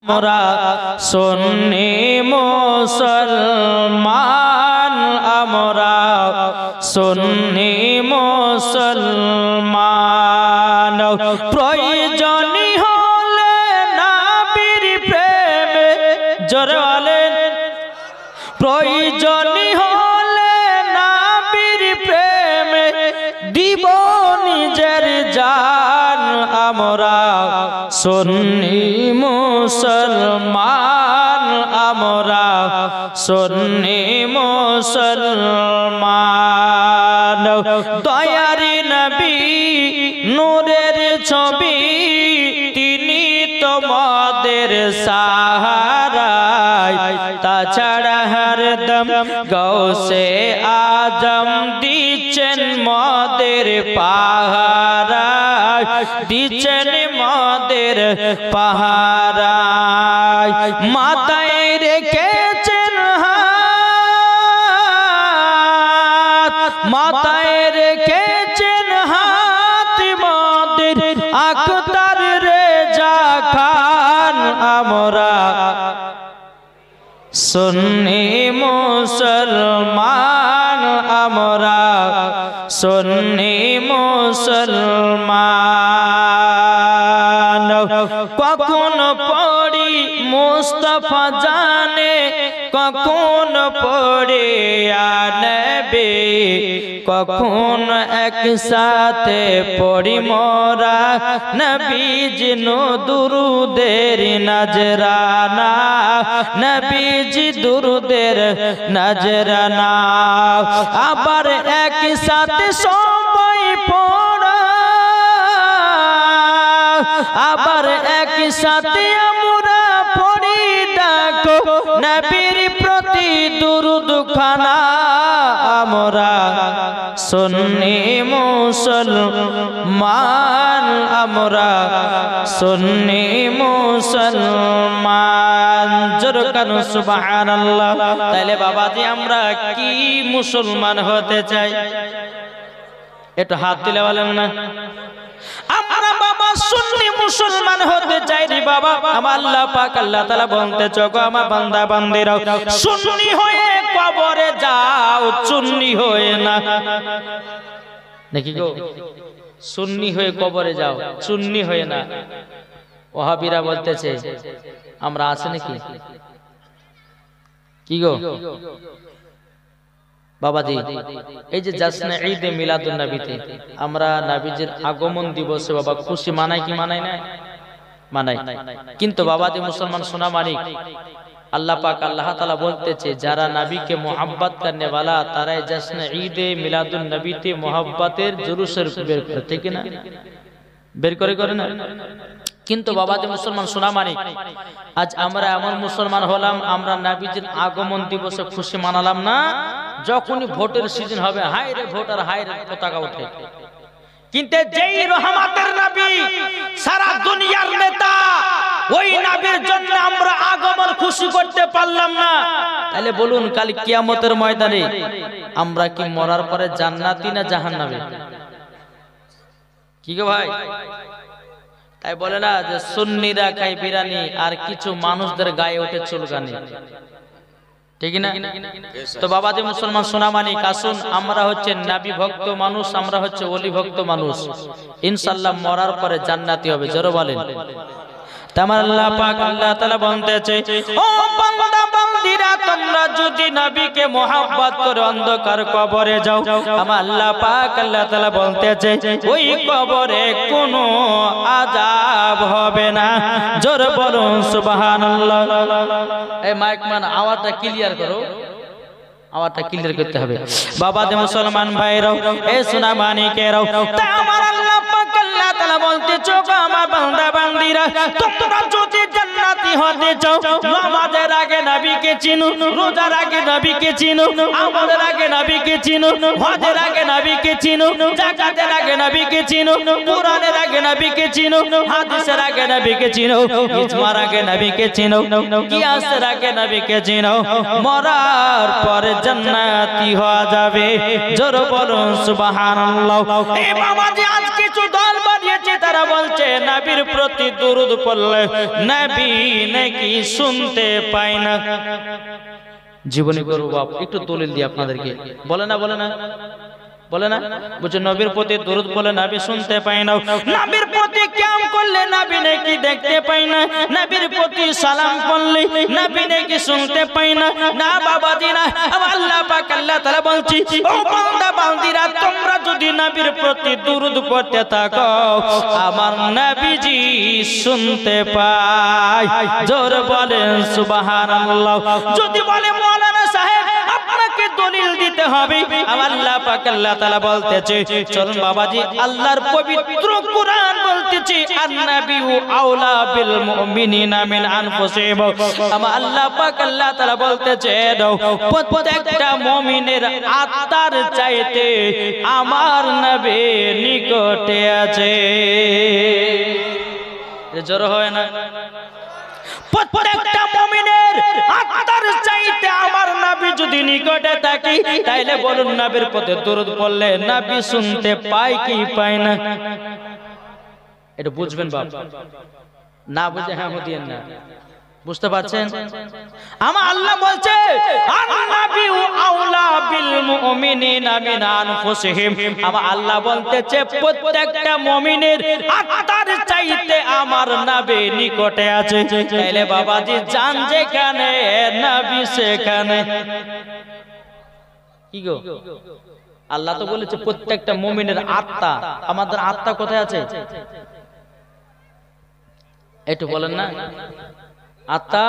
আমরা সুন্নি মুসলমান, আমরা সুন্নি মুসলমান। প্রয়োজনী হলে নবীর প্রেমে, জোরে বলেন, প্রয়োজনী হলে নবীর প্রেমে দিব নিজের জান। আমরা সুন্নি মুসলমান, আমরা সুন্নি মুসলমান। দয়ারি নবী নূরের ছবি, তিনি তোমাদের সাহারা। তাছাড়া হরদম গৌসে আজম দিচ্ছেন মদের পাহারা, দিচ্ছেন মদের পাহারা। মাথায় রেখেছেন হাত, মাথায় রেখেছেন হাত মদের আখতার রেজা খান। আমরা সুন্নি মুসলমান, আমরা সুন্নি মুসলমান। কখন পড়ি মুস্তাফা জানে, কখন পড়ে আনবে, কখন একসাথে পড়ি মোরা নবীজি দুরুদের নজরানা, নবীজি দুরুদের নজরানা। আবার একসাথে সবাই পড়া, আবার একসাথে আমরা পড়ি ডাকো নবীর প্রতি দুরুদ খানা। আমরা সুন্নি মুসলমান, আমরা সুন্নি মুসলমান। জোরে কানো সুবহানাল্লাহ। তাইলে বাবাজি আমরা কি মুসলমান হতে চাই? একটু হাত তুলে বলেন না। আমরা বাবা সুন্নি মুসলমান হতে চাই রে বাবা। আমার আল্লাহ পাক আল্লাহ তাআলা বলতে চোখো আমার বান্দা বান্দিরা, সুন্নি হয়ে কবরে যাও, সুন্নি হয়ে না। নাকি গো? সুন্নি হয়ে কবরে যাও, সুন্নি হয়ে না। ওহাবিরা বলতেছে আমরা আছে নাকি? কি গো বাবাজি, এই যে জাসনে ঈদে মিলাদুন নবীতে আমরা নবীজির আগমন দিবসে বাবা খুশি মানাই কি মানাই না? মানাই। কিন্তু বাবাজি মুসলমান সোনা মানিক, আল্লাহ পাক আল্লাহ তাআলা বলতেছে যারা নবীকে মোহাব্বত করনে वाला তারাই জাসনে ঈদে মিলাদুন নবীতে মোহাব্বতের জুলুসের বের করতে কিনা বের করে না। কিন্তু বাবাজি মুসলমান সোনা মানিক, আজ আমরা এমন মুসলমান হলাম আমরা নবীজির আগমন দিবসে খুশি মানালাম না, যখনই ভোটের সিজন হবে হায় রে ভোট আর হায় রে পতাকা ওঠে। কিন্তু যেই রহমতের নবী, সারা দুনিয়ার নেতা, ওই নবীর জন্য আমরা আগমন খুশি করতে পারলাম না, তাহলে বলুন কাল কিয়ামতের ময়দানে আমরা কি মরার পরে জান্নাতি না জাহান্নামে? কি গো ভাই? তাই বলে না যে সুন্নিরা খায় বিরানি আর কিছু মানুষদের গায়ে ওঠে চুলকানি, ঠিক না? তো বাবাজি মুসলমান সোনা মানিক, আসুন আমরা হচ্ছে নবী ভক্ত মানুষ, আমরা হচ্ছে ওলি ভক্ত মানুষ, ইনশাআল্লাহ মরার পরে জান্নাতি হবে। জোরে বলেন। তামার আল্লাহ পাক আল্লাহ তাআলা বলতেছে, ও বান্দা বান্দিরা তোমরা যদি নবীকে মোহাব্বত করে অন্ধকার কবরে যাও, আমার আল্লাহ পাক আল্লাহ তাআলা বলতেছে ওই কবরে কোনো আযাব হবে না। জোরে বলুন সুবহানাল্লাহ। এই মাইক ম্যান আওয়াজটা ক্লিয়ার করো, আওয়াজটা ক্লিয়ার করতে হবে। বাবাজি মুসলমান ভাইরাও, এ সোনা মানিকেরাও, তা আমার আল্লাহ পাক আল্লাহ তাআলা বলতে চোখ আমার বান্দা বান্দিরা তোমরা যদি জান্নাতি হতে চাও, নামাজের আগে নবীকে চিনো, রোজার আগে নবীকে চিনো, আমলের আগে নবীকে চিনো, হজের আগে নবীকে চিনো, যাকাতের আগে নবীকে চিনো, কুরআনের আগে নবীকে চিনো, হাদিসের আগে নবীকে চিনো, ইজমার আগে নবীকে চিনো, কিয়াসের আগে নবীকে চিনো, মরার পরে জান্নাতি হওয়া যাবে। জোরে বলুন সুবহানাল্লাহ। এই বাবাজি আজ কিছু দল দিয়েছে তারা বলছে নবীর প্রতি দরুদ পড়লে নবী নাকি শুনতে পায় না। জীবনী করব বাপ একটু দলিল দিই আপনাদেরকে, বলে না বলে না বলে না, বুঝে নবীর প্রতি দরুদ পড়লে নবী শুনতে পায় না, নবীর প্রতি কিয়াম করলে নবী নাকি দেখতে পায় না, নবীর প্রতি সালাম করলে নবী নাকি শুনতে পায় না। না বাবাজি না, আল্লাহ পাক আল্লাহ তাআলা বলছি ও বান্দা বান্দিরা তোমরা যদি নবীর প্রতি দরুদ পড়তে থাকো আমার নবীজি শুনতে পায়। জোর বলেন সুবহানাল্লাহ। যদি বলে মাওলানা সাহেব আপনাকে দলিল দিতে হবে, আল্লাহ পাক আল্লাহ তাআলা বলতেছে চলুন বাবাজি আল্লাহর পবিত্র কুরআন বলতেছে আন-নাবিয়্যু আওলা বিল মুমিনিনা মিন আনফুসিহিম। আল্লাহ পাক আল্লাহ তাআলা বলতেছে প্রত্যেকটা মুমিনের আত্মার চাইতে আমার নবী নিকটে আছে। জোর হয় না? প্রত্যেকটা মুমিনের আত্মার চাইতে আমার নবী যদি নিকটে থাকে তাইলে বলুন নবীর প্রতি দরুদ পড়লে নবী শুনতে পায় কি পায় না? এটা বুঝবেন বাপ, না বুঝে হ্যাঁ দিয়েন না। বুঝতে পারছেন? আমার আল্লাহ বলছে আন-নাবিয়্যু আওলা বিল মুমিনিনা মিন আনফুসিহিম। আমার আল্লাহ বলতেছে প্রত্যেকটা মুমিনের আত্মার চাইতে আমার নবী নিকটে আছে। তাইলে বাবাজি জান যেখানে নবী সেখানে। কি গো আল্লাহ তো বলেছে প্রত্যেকটা মুমিনের আত্মা, আমাদের আত্মা কোথায় আছে একটু বলেন না? আত্মা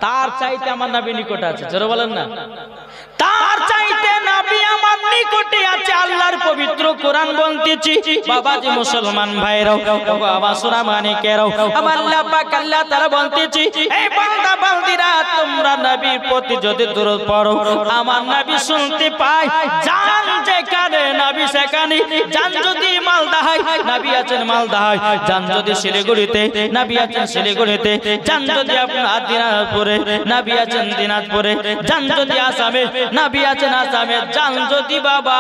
তার চাইতে আমার নবী নিকটে আছে। জোরে বলেন না? তার চাইতে নবী আমার নিকটে আছে। আল্লাহর পবিত্র কোরআন বলতেছি বাবাজি মুসলমান ভাইরাও বাবা সোনা মানিকেরাও আমার আল্লাহ পাক আল্লাহ তাআলা বলতেছি এই বান্দা বান্দিরা তোমরা নবীর প্রতি যদি দরুদ পড়ো আমার নবী শুনতে পায়। জান যেখানে নবী সেখানে। জান যদি মালদা হয় নবী আছেন মালদা হয়, জান যদি শিলিগুড়িতে নবী আছেন শিলিগুড়িতে, জান যদি আপনার দিনাজপুরে নবী আছেন দিনাজপুরে, জান যদি আসামে নবী আছেন আসামে, জান যদি বাবা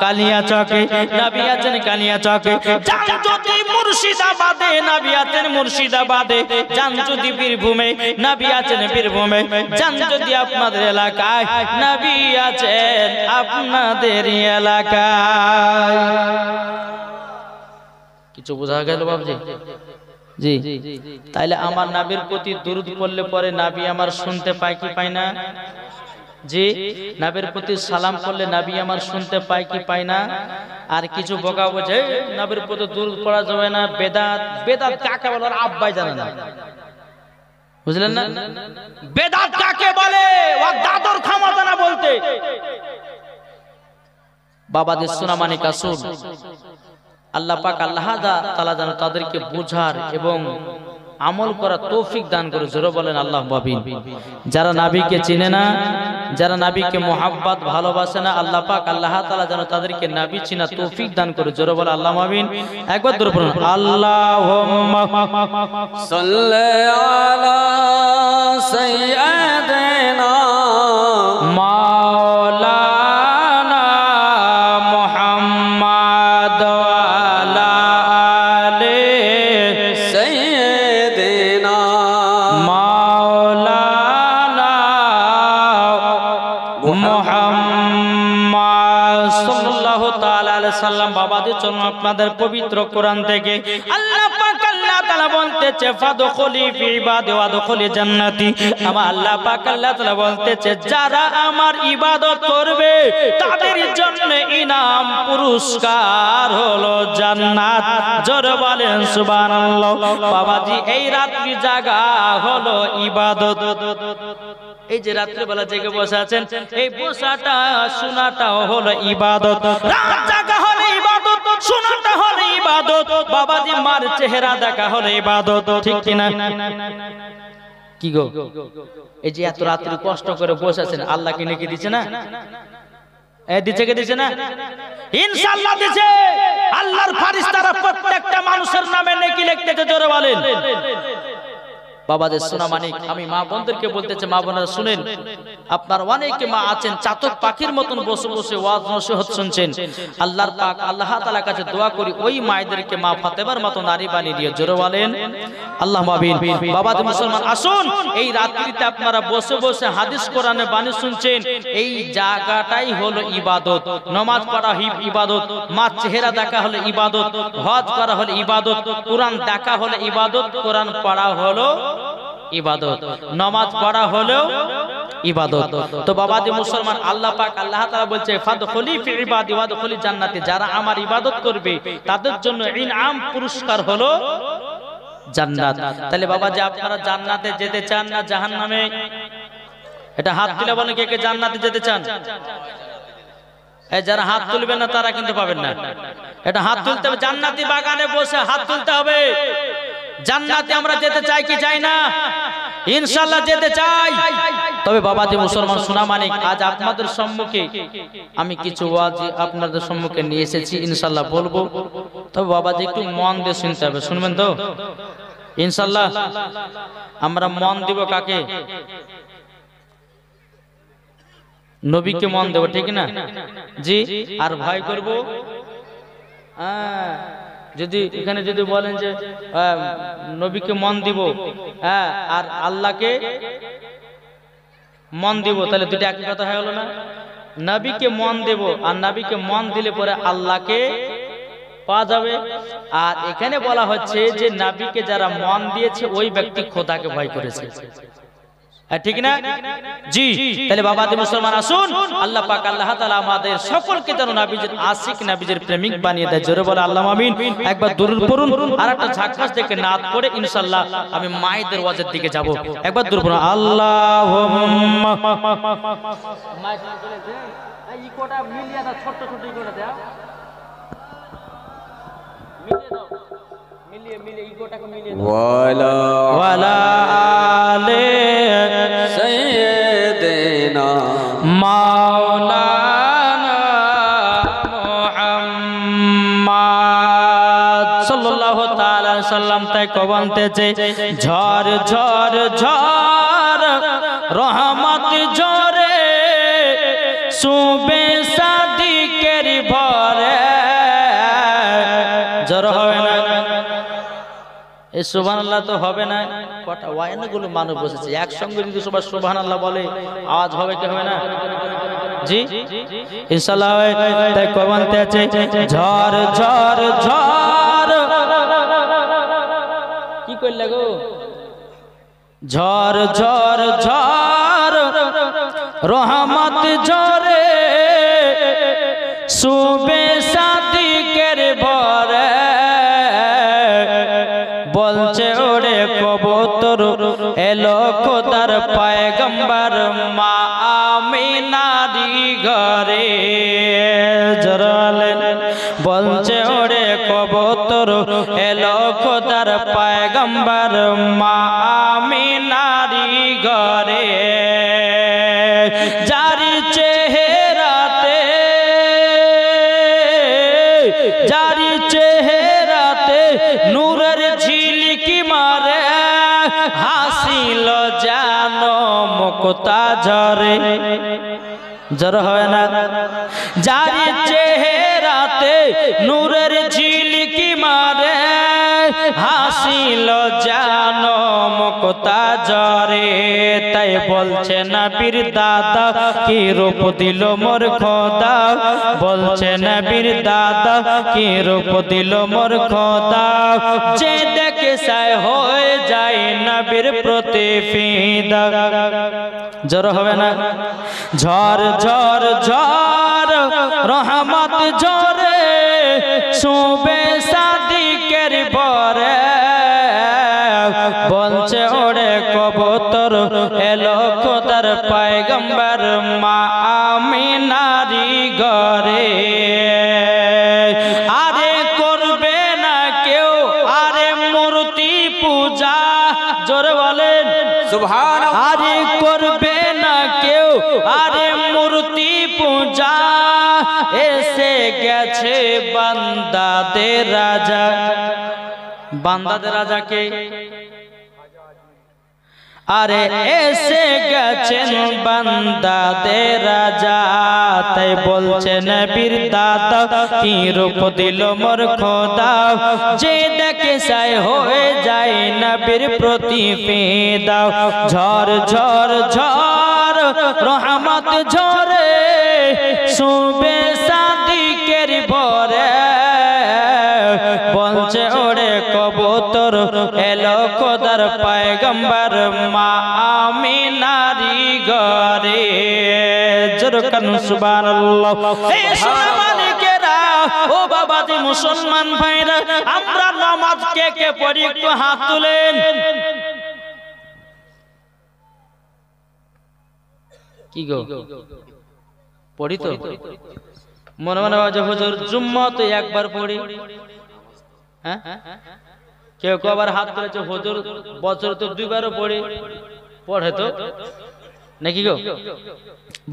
কালিয়াচকে নবী আছেন কালিয়াচকে, জান যদি মুর্শিদাবাদে নবী আছেন মুর্শিদাবাদে, জান যদি বীরভূমে নবী আছেন বীরভূমে, জান যদি আপনাদের এলাকায় নবী আছেন আপনাদের এলাকায়। কিছু বোঝা গেল বাবজি? জি। তাইলে আমার নবীর প্রতি দরুদ পড়লে পরে নবী আমার শুনতে পায় কি পায় না? জি। নবীর প্রতি সালাম করলে নবী আমার শুনতে পায় কি পায় না? আর কিছু বকা বোঝে নবীর প্রতি দরুদ পড়া যাবে না, বেদাত। বেদাত কাকে বলে ওর আব্বাই জানে না, বুঝলেন না? বেদাত কাকে বলে ওর দাদর ক্ষমতা না বলতে। বাবাদের সোনামানি কাসুর আল্লাহ পাক আল্লাহ তাআলা যেন তাদেরকে বুঝার এবং আমল করার তৌফিক দান করে। জোরে বলেন আল্লাহ আমিন। যারা নবীকে চিনে না, যারা নবীকে মুহাব্বত ভালোবাসে না, আল্লাহ পাক আল্লাহ তাআলা যেন তাদেরকে নবী চিনা তৌফিক দান করে। জোরে বলেন আল্লাহ আমিন। একবার জোরে বলুন আল্লাহুম্মা সাল্লি আলা সাইয়্যিদিনা মাওলানা মুহাম্মদ ওয়া আলা আলি সাইয়্যিদিনা মাওলানা মুহাম্মদ সাল্লাল্লাহু তাআলা আলাইহি সাল্লাম। বাবাজি চলুন আপনাদের পবিত্র কোরআন থেকে আল্লাহ পাক আল্লাহ তাআলা বলতেছে ফাদখুলি ফি ইবাদি ওয়াদখুলি জান্নাতি। আমার আল্লাহ পাক আল্লাহ তাআলা বলতেছে যারা আমার ইবাদত করবে তাদের জন্য ইনাম পুরস্কার হলো জান্নাত। জোরে বলেন সুবহানাল্লাহ। বাবাজি এই রাত্রি জাগা হলো ইবাদত। এই যে রাত্রি বেলা জেগে বসে আছেন এই বসাটা শোনাটাও হলো ইবাদত। রাত জাগা হলো ইবাদত, শোনাটা হলো ইবাদত। বাবাজি মার চেহারা দেখা হলো ইবাদত, ঠিক কি না? কি গো এই যে এত রাত্রি কষ্ট করে বসে আছেন আল্লাহ কি নেকি দিছে না? দিচ্ছে কে দিছে না? ইনশাআল্লাহ দিছে। আল্লাহর ফেরেশতারা প্রত্যেকটা মানুষের নামে নেকি লিখতেছে। জোরে বলেন। বাবাদের সোনা মানিক, আমি মা বোনদেরকে বলতেছি, মা বোনেরা শুনেন, আপনার অনেকে মা আছেন চাতক পাখির মতন বসে বসে ওয়াজ নসিহত শুনছেন। আল্লাহর পাক আল্লাহ তাআলার কাছে দোয়া করি ওই মায়েদেরকে মা ফাতেমার মতো নারী বানিয়ে দিও। জোরে বলেন আল্লাহুম্মা আমিন। বাবাদের মুসলমান আসুন, এই রাত্রিতে আপনারা বসে বসে হাদিস কোরআনে বাণী শুনছেন, এই জায়গাটাই হলো ইবাদত। নামাজ পড়া ইবাদত, মা চেহারা দেখা হলো ইবাদত, হজ করা হলো ইবাদত, কোরআন দেখা হলো ইবাদত, কোরআন পড়া হলো ইবাদত, নামাজ পড়া হলো ইবাদত। তো বাবাজি মুসলমান, আল্লাহ পাক আল্লাহ তাআলা বলছে ফাদখুলি ফি ইবাদি ওয়াদখুলি জান্নাতি, যারা আমার ইবাদত করবে তাদের জন্য ইনআম পুরস্কার হলো জান্নাত। তাহলে বাবাজি আপনারা জান্নাতে যেতে চান না জাহান্নামে? এটা হাত তুলে বলেন কে কে জান্নাতে যেতে চান? এই যারা হাত তুলবেন না তারা কিন্তু পাবেন না। এটা হাত তুলতে হবে, জান্নাতি বাগানে বসে হাত তুলতে হবে। জান্নাতে আমরা যেতে চাই কি চাই না? ইনশাআল্লাহ যেতে চাই। তবে বাবাজি মুসলমান সোনা মানিক, আজ আপনাদের সম্মুখে আমি কিছু ওয়াজ আপনাদের সম্মুখে নিয়ে এসেছি, ইনশাআল্লাহ বলবো। তবে বাবাজি একটু মন দিয়ে শুনতে হবে, শুনবেন তো ইনশাআল্লাহ? আমরা মন দিব কাকে? নবীকে মন দেব, ঠিক না জি? আর ভয় করব যদি এখানে যদি বলেন যে নবীকে মন দিব আর আল্লাহকে মন দিব, তাহলে দুটো একই কথা হয়ে গেল না? নবীকে মন দেব আর নবীকে মন দিলে পরে আল্লাহকে পাওয়া যাবে। আর এখানে বলা হচ্ছে যে নবীকে যারা মন দিয়েছে ওই ব্যক্তি খোদাকে ভয় করেছে, ঠিক না জি? তাহলে বাবাদের মুসলমান আসুন, আল্লাহ পাক আল্লাহ তাআলা আমাদের সকলকে যেন নবীজির আশিক নবীজির প্রেমিক বানিয়ে দেয়। জোরে বলে আল্লাহুম্মা আমিন। একবার দুরূদ পড়ুন, আর একটা ঝাঁকাস দেখে নাত পড়ে ইনশাআল্লাহ আমি মায়েদের ওয়াজের দিকে যাব। একবার দুরূদ পড়ুন, আল্লাহুম্মা। মাইক চলেছে, এই ইকোটা মিলিয়ে দাও, ছোট ছোট ইকোটা দাও, মিলিয়ে দাও, মিলিয়ে ইকোটাকে মিলিয়ে দাও। ওয়ালা আলে সাইয়্যিদিনা মাওলানা মুহাম্মদ সাল্লাল্লাহু তাআলা আলাইহি সাল্লাম তাই কবন্তেছে, ঝড় ঝড় ঝড় রহমত ঝরে সুবে সাদিকের ভরে। ঝড় হবে না, এই সুবহানাল্লাহ তো হবে না। কটা ওয়াইনগুলো মানুষ বসেছে, একসঙ্গে যদি সবাই সুবহানাল্লাহ বলে আওয়াজ হবে কি হবে না জি? ইনশাআল্লাহ। তাই কবন্তে আছে, ঝড় ঝড় ঝড়, কি কইলা গো? ঝড় ঝড় ঝড় রহমত ঝরে সুবে সাদিকের ভরে। বলছে ওরে কবুতর এলো খোদার পয়গম্বর মা আমিনারি ঘরে। জরালেন বলছে ওরে কবুতর এলো খোদার পয়গম্বর মা আমিনারি ঘরে। জারি চেহারাতে জারি চেহারাতে নূরের ঝিলিকি মারে, হাসিল জানো মুক্তা ঝরে। জ্বর হয় না? জারি চেহারাতে নূরের ঝিলিকি মারে, হাসিল জানো মুক্তা ঝরে। তাই বলছে নবীর দাদা কি রূপ দিল মোর খোদা, বলছে নবীর দাদা কি রূপ দিল মোর খোদা। যে দেখে সায় হয়ে যায় নবীর প্রতি ফিদা। জ্বর হবে না? ঝড় ঝড় ঝড় রহমত ঝরে সুবে সাদিকের ভরে। বলছে ওরে কবুতর এলো খোদার পয়গম্বর মা আমিনারি ঘরে। আরে করবে না কেউ আরে মূর্তি পূজা, জোরে বলেন সুবহানাল্লাহ। আরে করবে না কেউ আরে মূর্তি পূজা, এসে গেছে বান্দাদের রাজা। বান্দাদের রাজাকে আরে এসে গেছেন বান্দাদের রাজা, তাই বলছেন বীর দাদা কি রূপ দিল মোর খোদা, যে দেখে সাই হয়ে যায় নবীর প্রতি ফিদা। ঝড় ঝড় ঝড় রহমত ঝরে শুবে সাদিকের ভরে, বলছে ওরে কবুতর এলো খোদার পয়গম্বর মা আমিনারি ঘরে। জোরকান সুবহানাল্লাহ। এই সুবহানাল্লাহরা ও বাবাজি মুসলমান ভাইরা, আমরা নামাজ কে কে পড়ি একটু হাত তুলেন। কি গো পড়ি তো? মনে মনে যে হুজুর জুম্মা তো একবার পড়ি, হ্যাঁ কেউ কেউ আবার হাত তুলেছে হুজুর বছর তো দুইবারও পড়ে পড়ে তো নাকি গো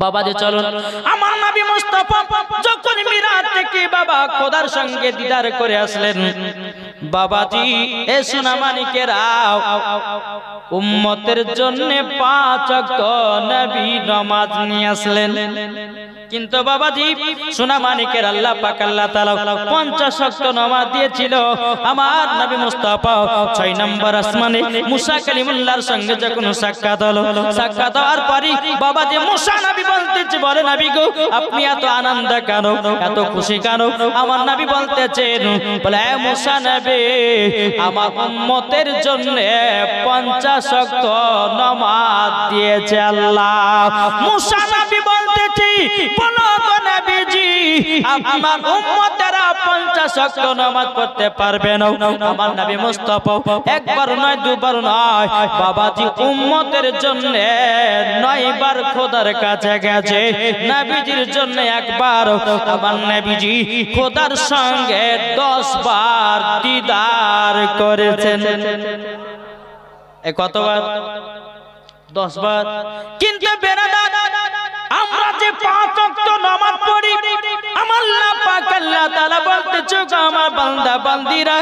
বাবাজি। চলুন আমার নবী মুস্তাফা যখন মিরাজ থেকে বাবা খোদার সঙ্গে দিদার করে আসলেন, বাবাজি এ সোনামানিকেরা উম্মতের জন্য 5 ওয়াক্ত নবী নামাজ নিয়ে আসলেন। কিন্তু বাবাজি সোনামানিকের আল্লাহ পাক আল্লাহ তাআলা 50 ওয়াক্ত নামাজ দিয়েছিল। আমার নবী মুস্তাফা 6 নম্বর আসমানে মুসা কালিমুল্লাহর সঙ্গে যখন সাক্ষাৎ হলো, সাক্ষাৎ হওয়ার পরে বাবাজি মুসা নবী বলতেছে, বলে নবী গো আপনি এত আনন্দ কেন, এত খুশি কেন? আমার নবী বলতেছেন, বলে এ মুসা নবী আমার উম্মতের জন্য 50 ওয়াক্ত নামাজ দিয়েছে আল্লাহ। মুসা নবী বলতেছে, বলো তো নবীজি আমার উম্মতেরা 50 ওয়াক্ত নামাজ পড়তে পারবে না? আমার নবী মুস্তাফা একবার নয় দুবার নয় বাবাজি উম্মতের জন্য 9 বার খোদার কাছে গেছে, নবীজির জন্য একবার। আমার নবীজি খোদার সঙ্গে 10 বার দিদার করেছেন। এ কতবার? 10 বার। কিন্তু বেরাদার আমরা যে 5 ওয়াক্ত নামাজ পড়ি, আমার আল্লাহ পাক আল্লাহ তাআলা বলতেছে আমার বান্দা বান্দিরা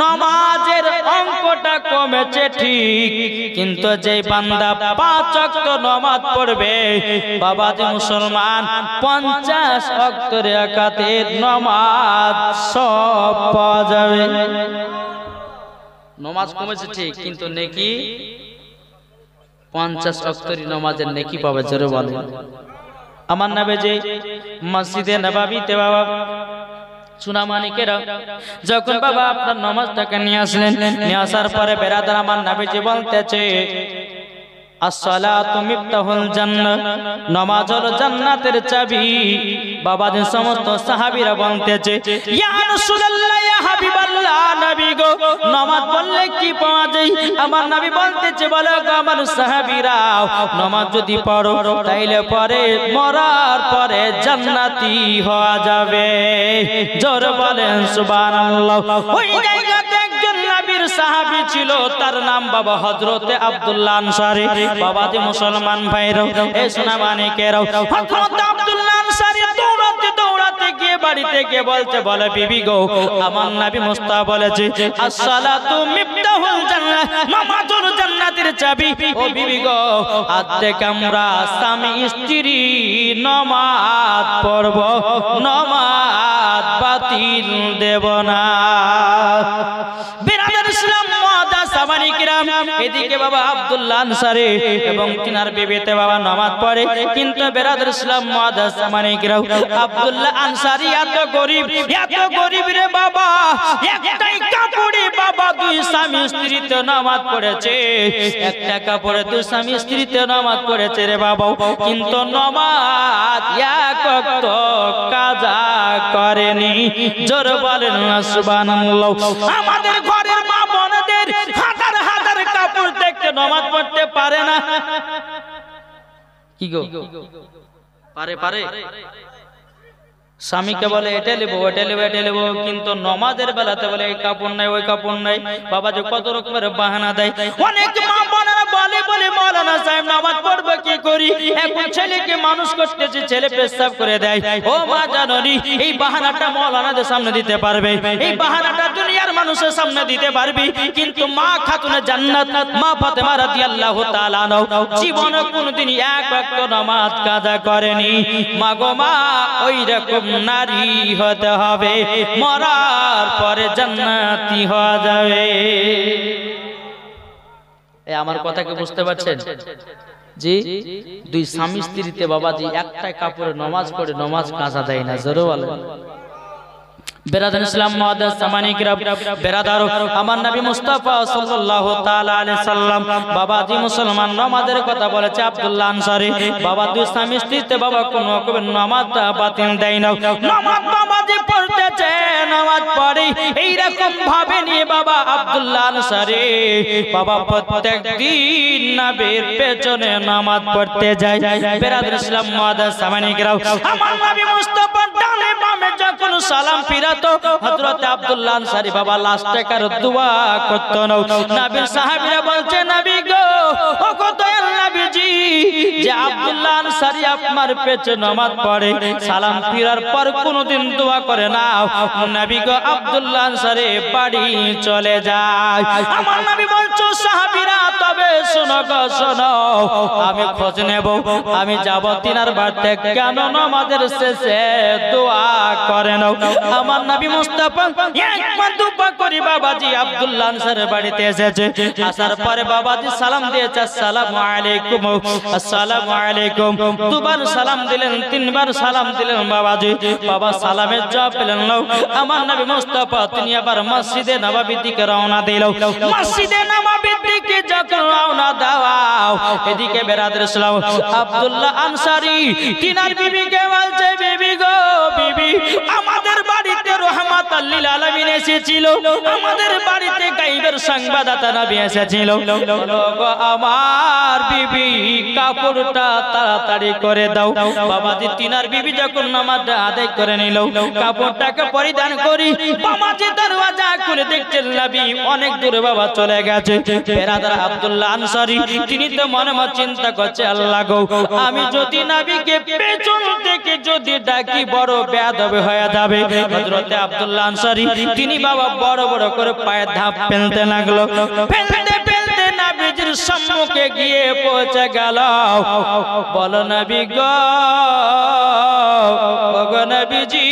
নামাজের অঙ্কটা কমেছে ঠিক, কিন্তু যে বান্দা 5 ওয়াক্ত নামাজ পড়বে বাবাজি মুসলমান 50 ওয়াক্ত রাকাতের নামাজ সব পাওয়া যাবে। নামাজ কমেছে ঠিক, কিন্তু নেকি 50 ওয়াক্তের নামাজের নেকি পাবে। জোরে বলেন। আমার নবী যে মসজিদে নববীতে বাবা সোনামানিকেরা যখন বাবা আপনার নামাজটাকে নিয়ে আসলেন, নিয়ে আসার পরে বেরাদার আমার নবী যে বলতেছে আসসালাতু মিফতাহুল জান্নাহ, নামাজ হলো জান্নাতের চাবি। বাবাজি সমস্ত সাহাবীরা বলতেছে ইয়া রাসূলুল্লাহ ইয়া হাবিবাল্লাহ, নবী গো নামাজ পড়লে কি পাওয়া যায়? আমার নবী বলতেছে, বলো গো আমার সাহাবীরা নামাজ যদি পড়ো তাইলে পরে মরার পরে জান্নাতি হওয়া যাবে। জোরে বলেন সুবহানাল্লাহ। ওই জায়গাতে একজন নবীর সাহাবী ছিল, তার নাম বাবা হযরতে আব্দুল্লাহ আনসারী। বাবাজি মুসলমান ভাইরা এই সোনামানিকেরা হযরত আব্দুল্লাহ আনসারী দৌড়াতে দৌড়াতে গিয়ে বাড়িতে গিয়ে বলছে, বলে বিবি গো আমার নবী মুস্তাফা বলেছে আসসালাতু মিফতাহুল জান্নাহ, নামাজ হলো জান্নাতের চাবি। ও বিবি গো আজ থেকে আমরা স্বামী স্ত্রী নামাজ পড়ব, নামাজ বাতিল দেব না। বিরাদার ইসলাম মুআদ্দাস সামানিকরাম, এদিকে বাবা আব্দুল্লাহ আনসারী এবং তিনার বিবিতে বাবা নামাজ পড়ে, কিন্তু বিরাদার ইসলাম মুআদ্দাস সামানিকরাম আব্দুল্লাহ আনসারী এত গরিব রে বাবা, একটাই কাপড়ে বাবা 2 স্বামী স্ত্রীতে নামাজ পড়েছে, একটা কাপড়ে 2 স্বামী স্ত্রীতে নামাজ পড়েছে রে বাবা, কিন্তু নামাজ এক ওয়াক্ত কাজা করেনি। জোরে বলেন না সুবহানাল্লাহ। আমাদের ঘরের মা বোনদের হাজার হাজার কাপড় দেখতে নামাজ পড়তে পারে না। কি গো পারে? স্বামীকে বলে এটা নেবো ওটা নেবো এটা নেবো, কিন্তু নমাজের বেলাতে বলে এই কাপড় নাই ওই কাপড় নাই। বাবা যে কত রকমের বাহানা দেয়। অনেক মা বোনেরা বলে বলে মৌলানা সাহেব নামাজ পড়বে কি করি, এখন ছেলেকে মানুষ করতেছে ছেলে পেশাব করে দেয়। ও মা জাননি এই বাহানাটা মৌলানাদের সামনে দিতে পারবে, এই বাহানাটা দুনিয়ার মানুষের সামনে দিতে পারবি, কিন্তু মা খাতুনে জান্নাত মা ফাতেমা রাদিয়াল্লাহু তাআলা আনহা জীবনে কোনোদিন এক ওয়াক্ত নামাজ কাজা করেনি। মা গো মা ওই রকম নারী হতে হবে, মরার পরে জান্নাতি হওয়া যাবে। এই আমার কথা কি বুঝতে পারছেন? জি, দুই স্বামী স্ত্রীতে বাবাজি একটাই কাপড়ে নামাজ পড়ে নামাজ কাজা দেয় না। জোরে বলেন। বেরাদার ইসলাম মুআদ্দাস সামানিক রাব বেরাদার আমার নবী মুস্তাফা সাল্লাল্লাহু তাআলা আলাইহি সাল্লাম বাবাজি মুসলমান নামাজের কথা বলেছে আব্দুল্লাহ আনসারী। বাবা দুই স্বামী স্ত্রীতে বাবা কোন রকমের নামাজটা বাতিল দেয় না। নামাজ বাবাজি পড়তেছে, নামাজ পড়ে এই রকম ভাবে নিয়ে বাবা আব্দুল্লাহ আনসারী বাবা প্রত্যেক দিন নবীর পেছনে নামাজ পড়তে যায়। বেরাদার ইসলাম মুআদ্দাস সামানিক রাব আমার নবী মুস্তাফা ডানে বামে যখন সালাম ফিরাতো হযরত আব্দুল্লাহ আনসারী বাবা লাস্টে কার দোয়া করতো না। নবীর সাহাবীরা বলছে নবী গো ও কত নবীজি যে আব্দুল্লাহ আনসারী আপনার পেছনে নামাজ পড়ে সালাম ফিরার পর কোনদিন দোয়া করে না। নবী গো আব্দুল্লাহ আনসারী বাড়ি চলে যায়। আমার নবী বলছো সাহাবীরা তবে শোনো গো শোনো, আমি খোঁজ নেব, আমি যাব তিনার বাড়িতে কেন নামাজের শেষে দোয়া করে না। আমার নবী মুস্তাফা একবার দুপা করি বাবাজি আব্দুল্লাহ আনসারীর বাড়িতে এসেছে। আসার পরে বাবাজি সালাম দিয়েছে আসসালামু আলাইকুম আসসালামু আলাইকুম। দুবার সালাম দিলেন, তিনবার সালাম দিলেন বাবাজি। বাবা সালামের জবাব পেলেন না। আমার নবী মুস্তাফা তিনি আবার মসজিদে নববীর দিকে রওনা দিল। মসজিদে নববীর দিকে যখন রওনা দাও এদিকে বেরাদার ইসলাম আব্দুল্লাহ আনসারী তিনার বিবিকে বলছে বিবি গো বিবি আমাদের বাড়িতে রহমাতাল লিল আলামিন এসেছিল, আমাদের বাড়িতে গায়বের সংবাদদাতা নবী এসেছিল। গো আমার বিবি কাপড়টা তাড়াতাড়ি করে দাও। বাবাজি তিনার বিবি যখন নামাজটা আদায় করে নিল কাপড়টাকে পরিধান করি বাবাজি দরওয়াজা খুলে দেখছেন নবী অনেক দূরে বাবা চলে গেছে। বেরাদার আব্দুল্লাহ আনসারী তিনি তো মনে মনে চিন্তা করছে আল্লাহ গো আমি যদি নবীকে পেছন থেকে যদি ডাকি বড় বেয়াদব হয়ে যাবে। হযরত আব্দুল্লাহ আনসারী তিনি বাবা বড় বড় করে পায়ে ধাপ ফেলতে লাগলো। ফেলতে ফেলতে নবীজির সম্মুখে গিয়ে পৌঁছে গেল। বলো নবী গো ওগো নবীজি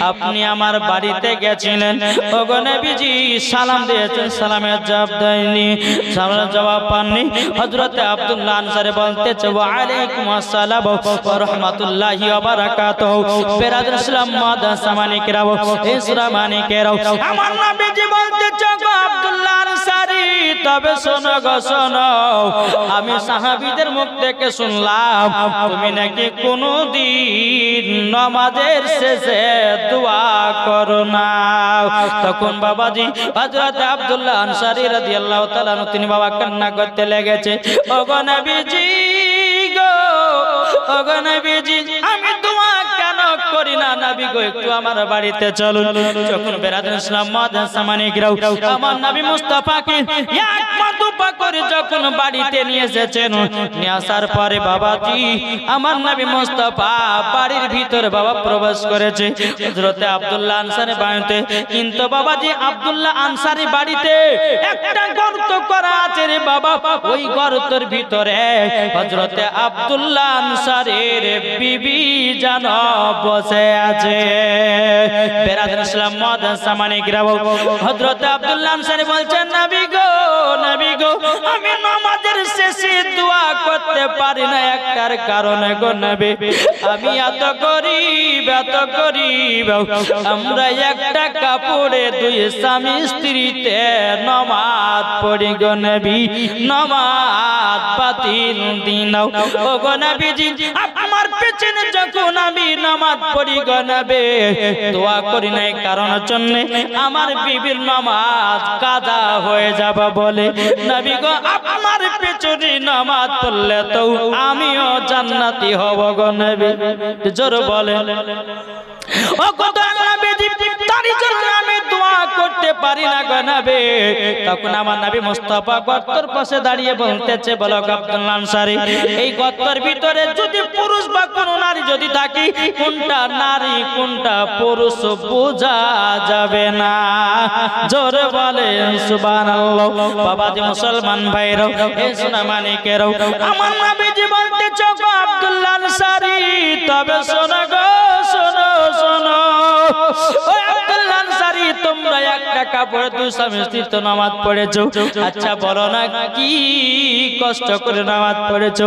আপনি আমার বাড়িতে গেছিলেন, ওগো নবীজি সালাম দিয়েছেন সালামের জবাব দেয়নি, সালামের জবাব পাননি। হযরত আব্দুল্লাহ আনসারী বলতেছে ওয়া আলাইকুম আসসালাম ওয়া রাহমাতুল্লাহি ওয়া বারাকাতুহু। বেরাদার ইসলাম মুআদ্দাস সামানিক রাব ইসলামানিকে রাব আমার নবীজি বলতেছে গো আব্দুল্লাহ আনসারী তবে শোনো গো শোনো, আমি সাহাবীদের মুখ থেকে শুনলাম তুমি নাকি কোনদিন নামাজের শেষে দোয়া করো না। তখন বাবাজি হযরত আব্দুল্লাহ আনসারী রাদিয়াল্লাহু তাআলা তিনি বাবা কান্না করতে লেগেছে। ওগো নবীজি গো ওগো নবীজি আমি দোয়া কেন করি না, নবী গো একটু আমার বাড়িতে চলুন। যখন বেরাদার ইসলাম মুআদ্দাস সামানিক রাব আমার নবী মুস্তাফাকে এক মাতুপা করে যখন বাড়িতে নিয়ে এসেছেন, নিয়ে আসার পরে বাবাজি আমার নবী মুস্তাফা বাড়ির ভিতরে বাবা প্রবেশ করেছে হযরত আব্দুল্লাহ আনসারী বাড়িতে। কিন্তু বাবাজি আব্দুল্লাহ আনসারী বাড়িতে একটা গর্ত করা আছে রে বাবা, ওই গর্তের ভিতরে হযরত আব্দুল্লাহ আনসারীর বিবি জানো বসে আছে। বেরাদার ইসলাম মুআদ্দাস সামানিক রাব হযরত আব্দুল্লাহ আনসারী বলছেন নবী গো আমি নামাজের শেষে দোয়া করতে পারি না একটার কারণে গো নবী আমি এত গরীব আমরা একটা কাপড়ে দুই স্বামী স্ত্রীতে নামাজ পড়ি গো নবী, নামাজ বাতিল দিন ও গো নবীজি আমার পেছনে যখন আমি নামাজ পড়ি গো নবী দোয়া করি না কারণ জন্য আমার বিবির নামাজ কাজা হয়ে যাবে বলে নবী গো আমার পেছনে নামাজ পড়লে তো আমিও জান্নাতি হব গো নবী। জোর বলে ও গো নবীজি, তারই জন্য আমি দোয়া করতে পারি না গো নবী। তখন আমার নবী মুস্তাফা গর্তের পাশে দাঁড়িয়ে বলতেছে, বলো আব্দুল্লাহ আনসারী, এই গর্তের ভিতরে যদি পুরুষ বা কোন নারী যদি থাকে, কোনটা নারী কোনটা পুরুষ বোঝা যাবে না। জোরে বলেন সুবহানাল্লাহ। বাবাজি মুসলমান ভাইরাও, এই সোনা মানিকেরাও, আমার নবীজি বলতেছে গো আব্দুল্লাহ আনসারী, তবে শোনো গো, শোনো শোনো ও আব্দুল্লাহ আনসারী, তোমরা একটা কাপড়ে দুই স্বামী স্ত্রী তো নামাজ পড়েছো, আচ্ছা বলো না কি কষ্ট করে নামাজ পড়েছো?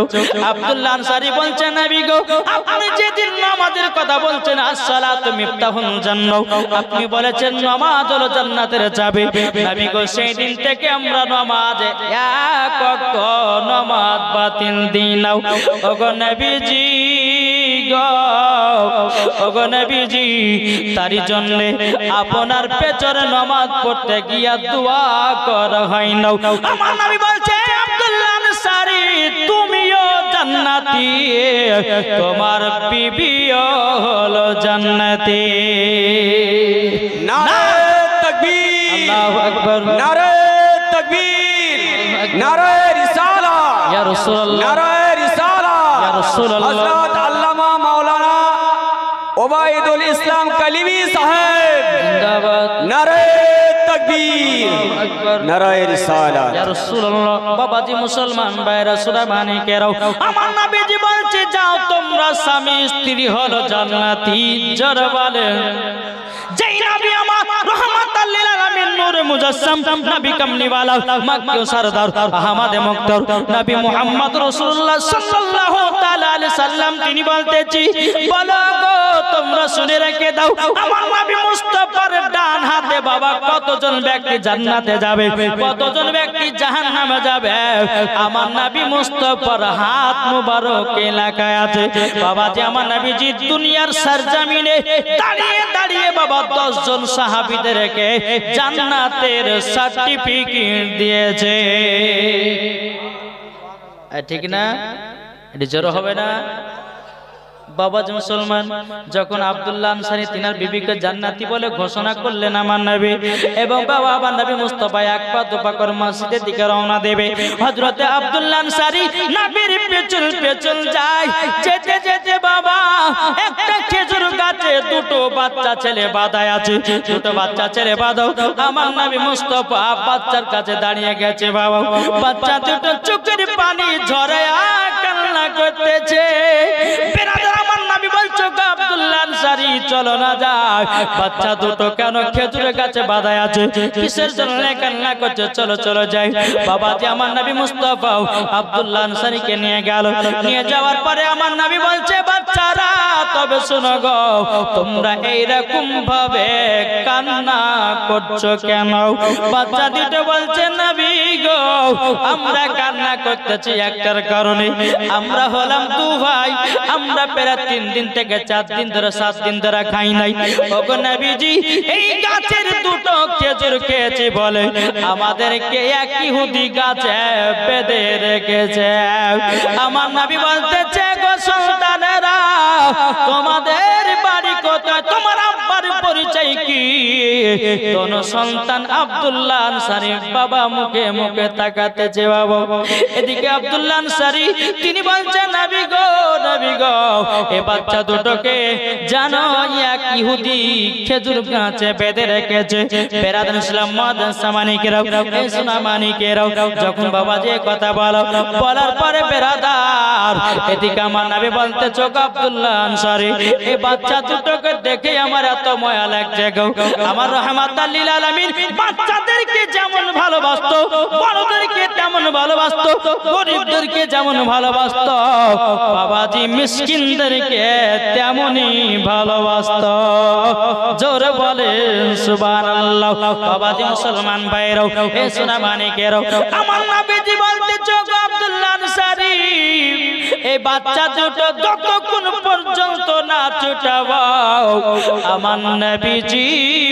আব্দুল্লাহ আনসারী বলছে, নবী গো, আপনি যেদিন নামাজের কথা বলছেন, আসসালাতু মিফতাহুল জান্নাহ, আপনি বলেছেন নামাজ হলো জান্নাতের চাবি। নবী গো, সেই দিন থেকে আমরা নামাজে এক ওয়াক্ত নামাজ বাতিল দিই নাও। ওগো নবীজি গো, ওগো নবীজি, তারই জন্য আপনার পেছনে নামাজ পড়তে গিয়া দোয়া করা হয় না। আমার নবী বলছে, আব্দুল্লাহ আনসারী, তুমিও জান্নাতি, তোমার বিবিও হলো জান্নাতি। নারে তাকবীর, আল্লাহু আকবার, নারে তাকবীর, নারে রিসালাত, ইয়া রাসূলুল্লাহ, নারে রিসালাত, ইয়া রাসূলুল্লাহ। হযরত আল্লামা মাওলানা ওবায়দুল ইসলাম কালিমি সাহেব জিন্দাবাদ, নারে তাকবীর, নারে রিসালাত, ইয়া রাসূলুল্লাহ। বাবাজি মুসলমান ভাইরা, সোনা মানিকেরাও, আমার নবীজি বলছে, যাও তোমরা স্বামী স্ত্রী হলো জান্নাতি। জোরে বলেন, যেই নবী আমার রহমাতাল লিল আলামিন, নূরে মুজাসসাম, নবী কামলিওয়ালা, মক্কি সরদার, আহমদ মুক্তার, নবী মুহাম্মদ রাসূলুল্লাহ সাল্লাল্লাহু তাআলা আলাইহি সাল্লাম, তিনি বলতেছি, বলো গো, তোমরা শুনে রেখে দাও, আমার নবী মুস্তাফার ডান হাতে বাবা কতজন ব্যক্তি জান্নাতে যাবে, কতজন ব্যক্তি জাহান্নামে যাবে। আমার নবী মুস্তাফার হাত মুবারক এলাকায় আছে। বাবাজি আমার নবীজি দুনিয়ার সরজমিনে দাঁড়িয়ে দাঁড়িয়ে বাবা 10 জন সাহাবীদেরকে জান্নাতের সার্টিফিকেট দিয়েছে। ঠিক না? এটা জোর হবে না? বাবাজি মুসলমান, যখন আব্দুল্লাহ আনসারী তিনার বিবিকে জান্নাতি বলে ঘোষণা করলেন আমার নবী, এবং বাবা আমার নবী মুস্তাফা এক পা দুপা করে মসজিদের দিকে রওনা দেবে, হযরতে আব্দুল্লাহ আনসারী নবীর পেছন পেছন যায়। যেতে যেতে বাবা একটা খেজুর গাছে দুটো বাচ্চা ছেলে বাঁধায় আছে, দুটো বাচ্চা ছেলে বাঁধাও। আমার নবী মুস্তাফা বাচ্চার কাছে দাঁড়িয়ে গেছে। বাবা বাচ্চা দুটো চোখের পানি ঝরায়া কান্না করতেছে। আমার নবী বলছো, আব্দুল্লাহ আনসারী, চলো না যাক, বাচ্চা দুটো কেন খেজুরের গাছে বাঁধায় আছে, কিসের জন্য কান্না করছে, চলো চলো যাই। বাবাজি আমার নবী মুস্তাফা আব্দুল্লাহ আনসারীকে নিয়ে গেল। নিয়ে যাওয়ার পরে আমার নবী বলছে, বাচ্চারা তবে শোনো গো, তোমরা এইরকম ভাবে কান্না করছো কেন? বাচ্চা দুটো বলছে, নবী গো, আমরা কান্না করতেছি একটার কারণে, আমরা হলাম দু ভাই, আমরা প্রায় 3 দিন থেকে 4 দিন ধরে 7 দিন ধরে খাই নাই। ওগো নবীজি, এই গাছের দুটো খেজুর খেয়েছি বলে আমাদেরকে এক ইহুদি গাছে বেঁধে রেখেছে। আমার নবী বলতেছে, গো সন্তানেরা, তোমাদের বাড়ি কোথায়, তোমার আব্বার পরিচয় কি? কোন সন্তান আব্দুল্লাহ আনসারী বাবা মুখে মুখে তাকাতেছে। বাবা এদিকে আব্দুল্লাহ আনসারী তিনি বলছেন, নবী গো, নবী গো, এই বাচ্চা দুটোকে জানো এক ইহুদি খেজুর গাছে বেঁধে রেখেছে। বেরাদার ইসলাম মাদ্রাসা মানিকেরাও, এই সোনা মানিকেরাও, যখন বাবা যে কথা বলার পরে বেরাদার, এদিকে আমার নবী বলতে, চোখ আব্দুল্লাহ আনসারী, এই বাচ্চা দুটোকে দেখে আমার এত মায়া লাগছে গো। আমার রহমাতাল লিল আলামিন বাচ্চাদেরকে যেমন ভালোবাসতো, বড়দেরকে তেমন ভালোবাসতো, গরিবদেরকে যেমন ভালোবাসতো, বাবাজি মিসকিনদেরকে তেমনই ভালোবাসতো। জোরে বলেন সুবহানাল্লাহ। বাবাজি মুসলমান ভাইরাও, এ সোনা মানিকেরাও, আমার নবীজি বলতে, চোখ আব্দুল্লাহ আনসারী, এই বাচ্চা দুটো যতক্ষণ পর্যন্ত পর্যন্ত না ছুটাও আমার নবীজি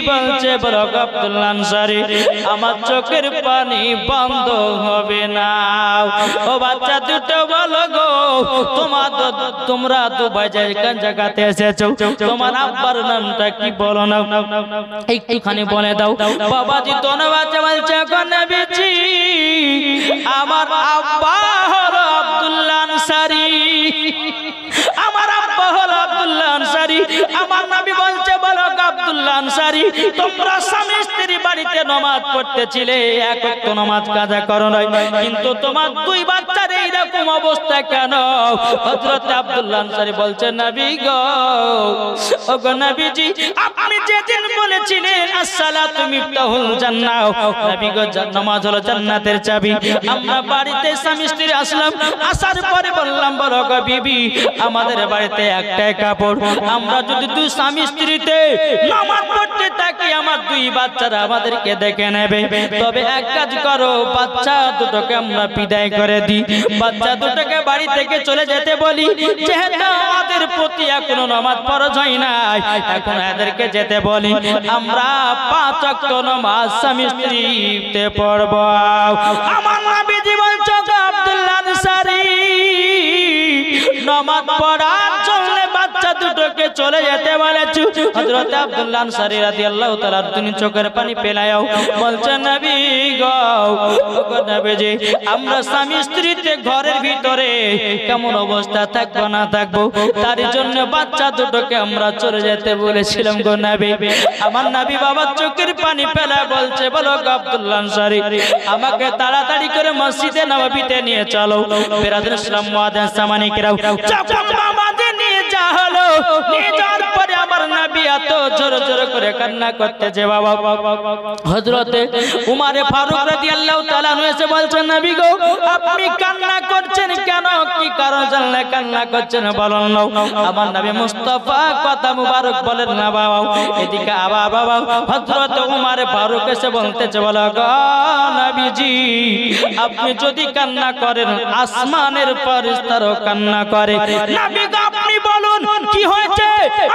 বলছে বলো আব্দুল্লাহ আনসারী আমার চোখের পানি বন্ধ হবে না। ও বাচ্চা দুটো বলো গো তোমরা দুবাই জায়গাতে এসেছো তোমার আব্বার নামটা কি বলো না একটুখানি বলে দাও। বাবাজি তোর বাচ্চা বলছে নবীজি আমার আব্বা হলো আব্দুল্লাহ আনসারী, আমার আব্বা হলো আব্দুল্লাহ আনসারী। আমার নবী বলছে বলো আব্দুল্লাহ আনসারী তোমরা স্বামী স্ত্রী বাড়িতে নামাজ পড়তেছিলে এক ওয়াক্ত নামাজ কাজা করো নাই, কিন্তু তোমার দুই বাচ্চার এইরকম অবস্থা কেন? হযরত আব্দুল্লাহ আনসারী বলছেন নবী গো ও গো নবীজি আপনি যেদিন বলেছিলেন আসসালাতু মিফতাহুল জান্নাহ, নবী গো নামাজ হলো জান্নাতের চাবি। আমরা বাড়িতে স্বামী স্ত্রী আসলাম, আসার পরে বললাম বলো গো বিবি আমাদের বাড়িতে একটাই কাপড়, আমরা যদি দুই স্বামী স্ত্রীতে নামাজ পড়তে থাকি আমার দুই বাচ্চারা আমাদেরকে দেখে নেবে। তবে এক কাজ করো বাচ্চা দুটোকে আমরা বিদায় করে দিই, বাচ্চা দুটোকে বাড়ি থেকে চলে যেতে বলি, যেহেতু আমাদের প্রতি এখনো নামাজ ফরজ হয় নাই এখন এদেরকে যেতে বলি, আমরা 5 ওয়াক্ত নামাজ স্বামী স্ত্রীতে পড়ব। আমার নবীজি বলছো আব্দুল্লাহ আনসারী নামাজ পড়ার জন্য বাচ্চা দুটোকে চলে যেতে বলেছো। হযরত আব্দুল্লাহ আনসারী রাদিয়াল্লাহু তাআলা তিনি চোখের পানি ফেলায়ও বলছেন নবী গো ওগো নবীজি আমরা স্বামী স্ত্রীতে ঘরের ভিতরে কেমন অবস্থা থাকবো না থাকবো তার জন্য বাচ্চা দুটোকে আমরা চলে যেতে বলেছিলাম গো নবী। আমার নবী বাবা চোখের পানি ফেলা বলছে বলো গো আব্দুল্লাহ আনসারী আমাকে তাড়াতাড়ি করে মসজিদে নববীতে নিয়ে চলো। বিরাদর ইসলাম মুআজ্জিন সামানিকেরাও যখন বাবাকে নিয়ে যাওয়া হলো, নিয়ে যাওয়ার পরে আমার নবী এত জোর জোর করে কান্না করতে যে বাবা হযরতে উমর ফারুক রাদিয়াল্লাহু তাআলা এসে বলছেন নবী গো আপনি কান্না করছেন কেন, কি কারণ জানলে কান্না করছেন বলুন না। আমার নবী মুস্তাফা কথা মুবারক বলেন না বাবা। এদিকে আবার বাবা হযরত উমর ফারুক এসে বলতেছে বলো গো নবীজি আপনি যদি কান্না করেন আসমানের ফেরেশতারাও কান্না করে। নবী গো আপনি বলুন কি হয়েছে,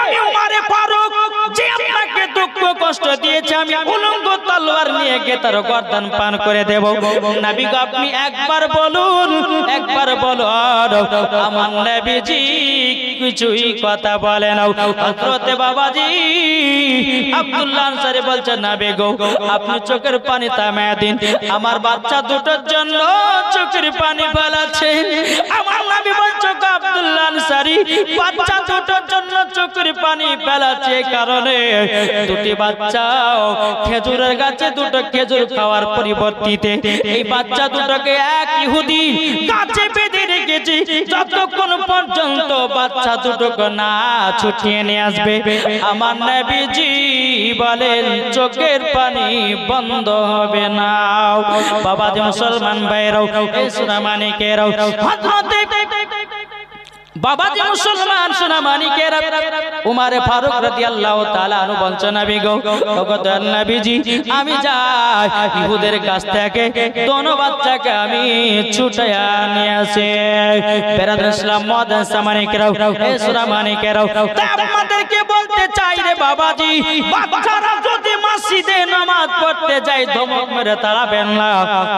আমি উমর ফারুক যে আপনাকে দুঃখ কষ্ট দিয়েছে আমি উলঙ্গ তলোয়ার নিয়ে গিয়ে তার গর্দান পান করে দেব। নবী গো আপনি একবার বলুন, একবার বলো। আমার নবীজি কিছুই কথা বলে না। হযরত বাবাজি আব্দুল্লাহ আনসারী বলছেন নবী গো আপনি চোখের পানি থামিয়ে দিন, আমার বাচ্চা দুটোর জন্য চোখের পানি ফেলাচ্ছে। আমার নবী বলছে আব্দুল্লাহ আনসারী বাচ্চা দুটোর জন্য চোখের পানি ফেলাচ্ছে কারণে দুটি বাচ্চা খেজুরের গাছে দুটো খেজুর খাওয়ার পরিবর্তে এই বাচ্চা দুটোকে এক ইহুদি গাছে বেঁধে রেখেছে যতক্ষণ পর্যন্ত বাচ্চা দুটোকে না ছুটিয়ে নিয়ে আসবে। আমার নবীজি বলেন চোখের পানি বন্ধ হবে না। বাবা যে মুসলমান ভাইরাও এই সোনামানিকেরাও হযরতে বাবাজি মুসলমান সোনামানিকেরা উমর ফারুক রাদিয়াল্লাহু তাআলা আনহু বলছেন নবী গো ওগো দয়াল নবীজি আমি যাই ইহুদের কাছ থেকে দোনো বাচ্চাকে আমি ছুটায়া নিয়ে আসি। বিরাদর ইসলাম মুআজ্জিন সামানিকেরা এই সোনামানিকেরা আপনাদেরকে বলতে চাই রে বাবাজি বাচ্চারা যদি মসজিদে নামাজ পড়তে যায় ধমক মেরে তাড়াবেন না,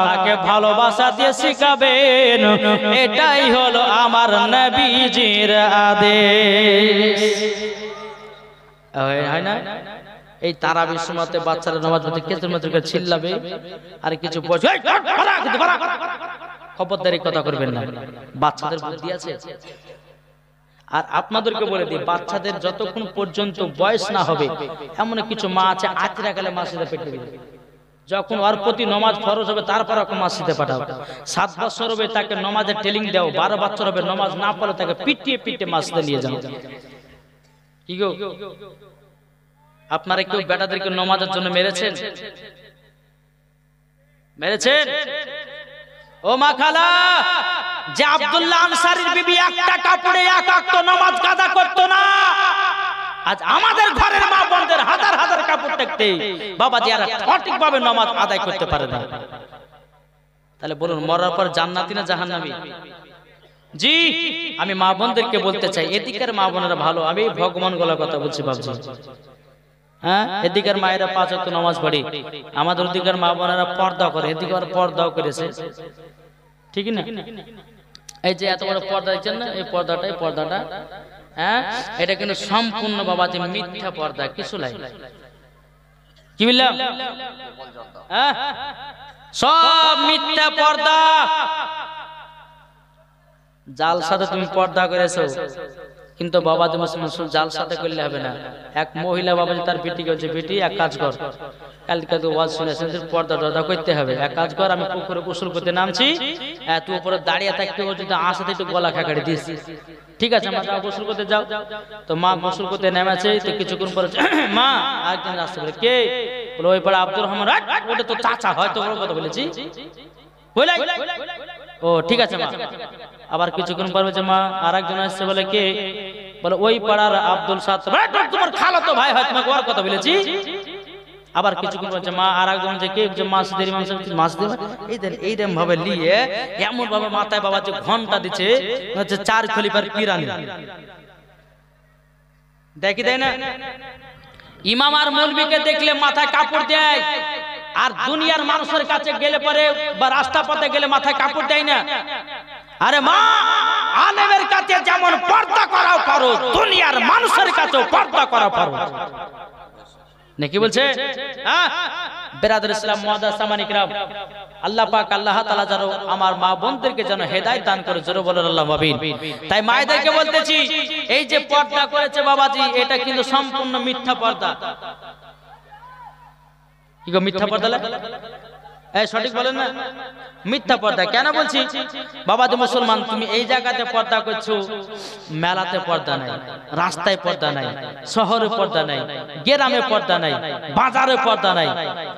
তাকে ভালোবাসা দিয়ে শিখাবেন, এটাই হলো আমার নবী জির আদেশ। হয় না এই তারাবির সময়তে বাচ্চারা নামাজ পড়তে কেসের মতো করে চিল্লাবে আর কিছু বলছে খবরদারি কথা করবেন না, বাচ্চাদের বুদ্ধি আছে। আর আপনাদেরকে বলে দিই বাচ্চাদের যতক্ষণ পর্যন্ত বয়স না হবে এমন কিছু মা আছে আজরা গেলে মসজিদে পেটে দিবে, যখন ওর প্রতি নামাজ ফরজ হবে তারপর ওকে মসজিদে পাঠাও। 7 বছর হবে তাকে নামাজের ট্রেনিং দাও, 12 বছর হবে নামাজ না পড়লে তাকে পিটিয়ে পিটিয়ে মসজিদে নিয়ে যাও। কি গো আপনারা কেউ বেটাদেরকে নামাজের জন্য মেরেছেন? মেরেছেন? ও মা খালা যে আব্দুল্লাহ আনসারীর বিবি একটা কাপড়ে এক ওয়াক্ত নামাজ কাজা করতো না, আজ আমাদের ঘরের মা বোনদের হাজার হাজার কাপড় দেখতে বাবাজি আর সঠিকভাবে নামাজ আদায় করতে পারে না। তাহলে বলুন মরার পর জান্নাতি না জাহান্নামী? জি আমি মা বোনদেরকে বলতে চাই, এদিকের মা বোনেরা ভালো, আমি ভগবান গলার কথা বলছি ভাবছি। হ্যাঁ, এদিকের মায়েরা 5 ওয়াক্ত নামাজ পড়ে, আমাদের ওদিকের মা বোনেরা পর্দা করে, এদিকে আর পর্দাও করেছে, ঠিক না? এই যে এত বড় পর্দা দেখছেন না, এই পর্দাটা হ্যাঁ, এটা কিন্তু সম্পূর্ণ বাবাজি মিথ্যা পর্দা, কিছু নাই। কি বললাম? হ্যাঁ, সব মিথ্যা পর্দা। জাল সাথে তুমি পর্দা করেছো, কিন্তু বাবাজি মুসলমান জাল সাথে করলে হবে না। এক মহিলা বাবাজি তার বেটিকে বলছে, বেটি এক কাজ কর, কালকে তো ওয়াজ শুনেছেন পর্দা টর্দা করতে হবে, এক কাজ কর, আমি পুকুরে গোসল করতে নামছি, তুই উপরে দাঁড়িয়ে থাকতে ও যদি আসাতে একটু গলা খাকাড়ি দিস, ঠিক আছে মা যাও গোসল করতে যাও। তো মা গোসল করতে নেমেছে, তো কিছুক্ষণ পরে মা একজন আসতে বলে, কে? বলে ওই পাড়া আব্দুর রহমান, ওটা তো চাচা, হয়তো ওর কথা বলেছি, ও ঠিক আছে মা। আবার কিছুক্ষণ পর বলছে মা আর একজন আসছে, বলে কে? বলে ওই পাড়ার আব্দুল সাত্তার, তোমার খালাতো ভাই হয়, তোমাকে ওর কথা বলেছি। আবার কিছুক্ষণ বলছে মা আর একজন, যে কে? মাসুদের ইমাম সাহেব। মাসুদের এইরকম ভাবে নিয়ে এমন ভাবে মাথায় বাবা যে ঘন্টা দিচ্ছে, হচ্ছে 4 খলিফার পিরানি দেখি, দেয় না? ইমাম আর মৌলবীকে দেখলে মাথায় কাপড় দেয়, আর দুনিয়ার মানুষের কাছে গেলে পরে বা রাস্তা পথে গেলে মাথায় কাপড় দেয় না। আরে মা, আলেমের কাছে যেমন পর্দা করাও পারো, দুনিয়ার মানুষের কাছেও পর্দা করাও পারো, নাকি বলছে? হ্যাঁ বেরাদর ইসলাম মুআদ্দাস সামানিক রাব, আল্লাহ পাক আল্লাহ তাআলা যেন আমার মা বোনদেরকে যেন হেদায়েত দান করে, জোরে বলেন আল্লাহুম্মা আমিন। তাই মায়েদেরকে বলতেছি, এই যে পর্দা করেছে বাবাজি, এটা কিন্তু সম্পূর্ণ মিথ্যা পর্দা। কি গো, মিথ্যা পর্দা? সঠিক বলেন না? মিথ্যা পর্দা কেন বলছি বাবাজি মুসলমান, তুমি এই জায়গাতে পর্দা করছো, মেলাতে পর্দা নাই, রাস্তায় পর্দা নাই, শহরে পর্দা নাই, গ্রামে পর্দা নাই, বাজারে পর্দা নাই,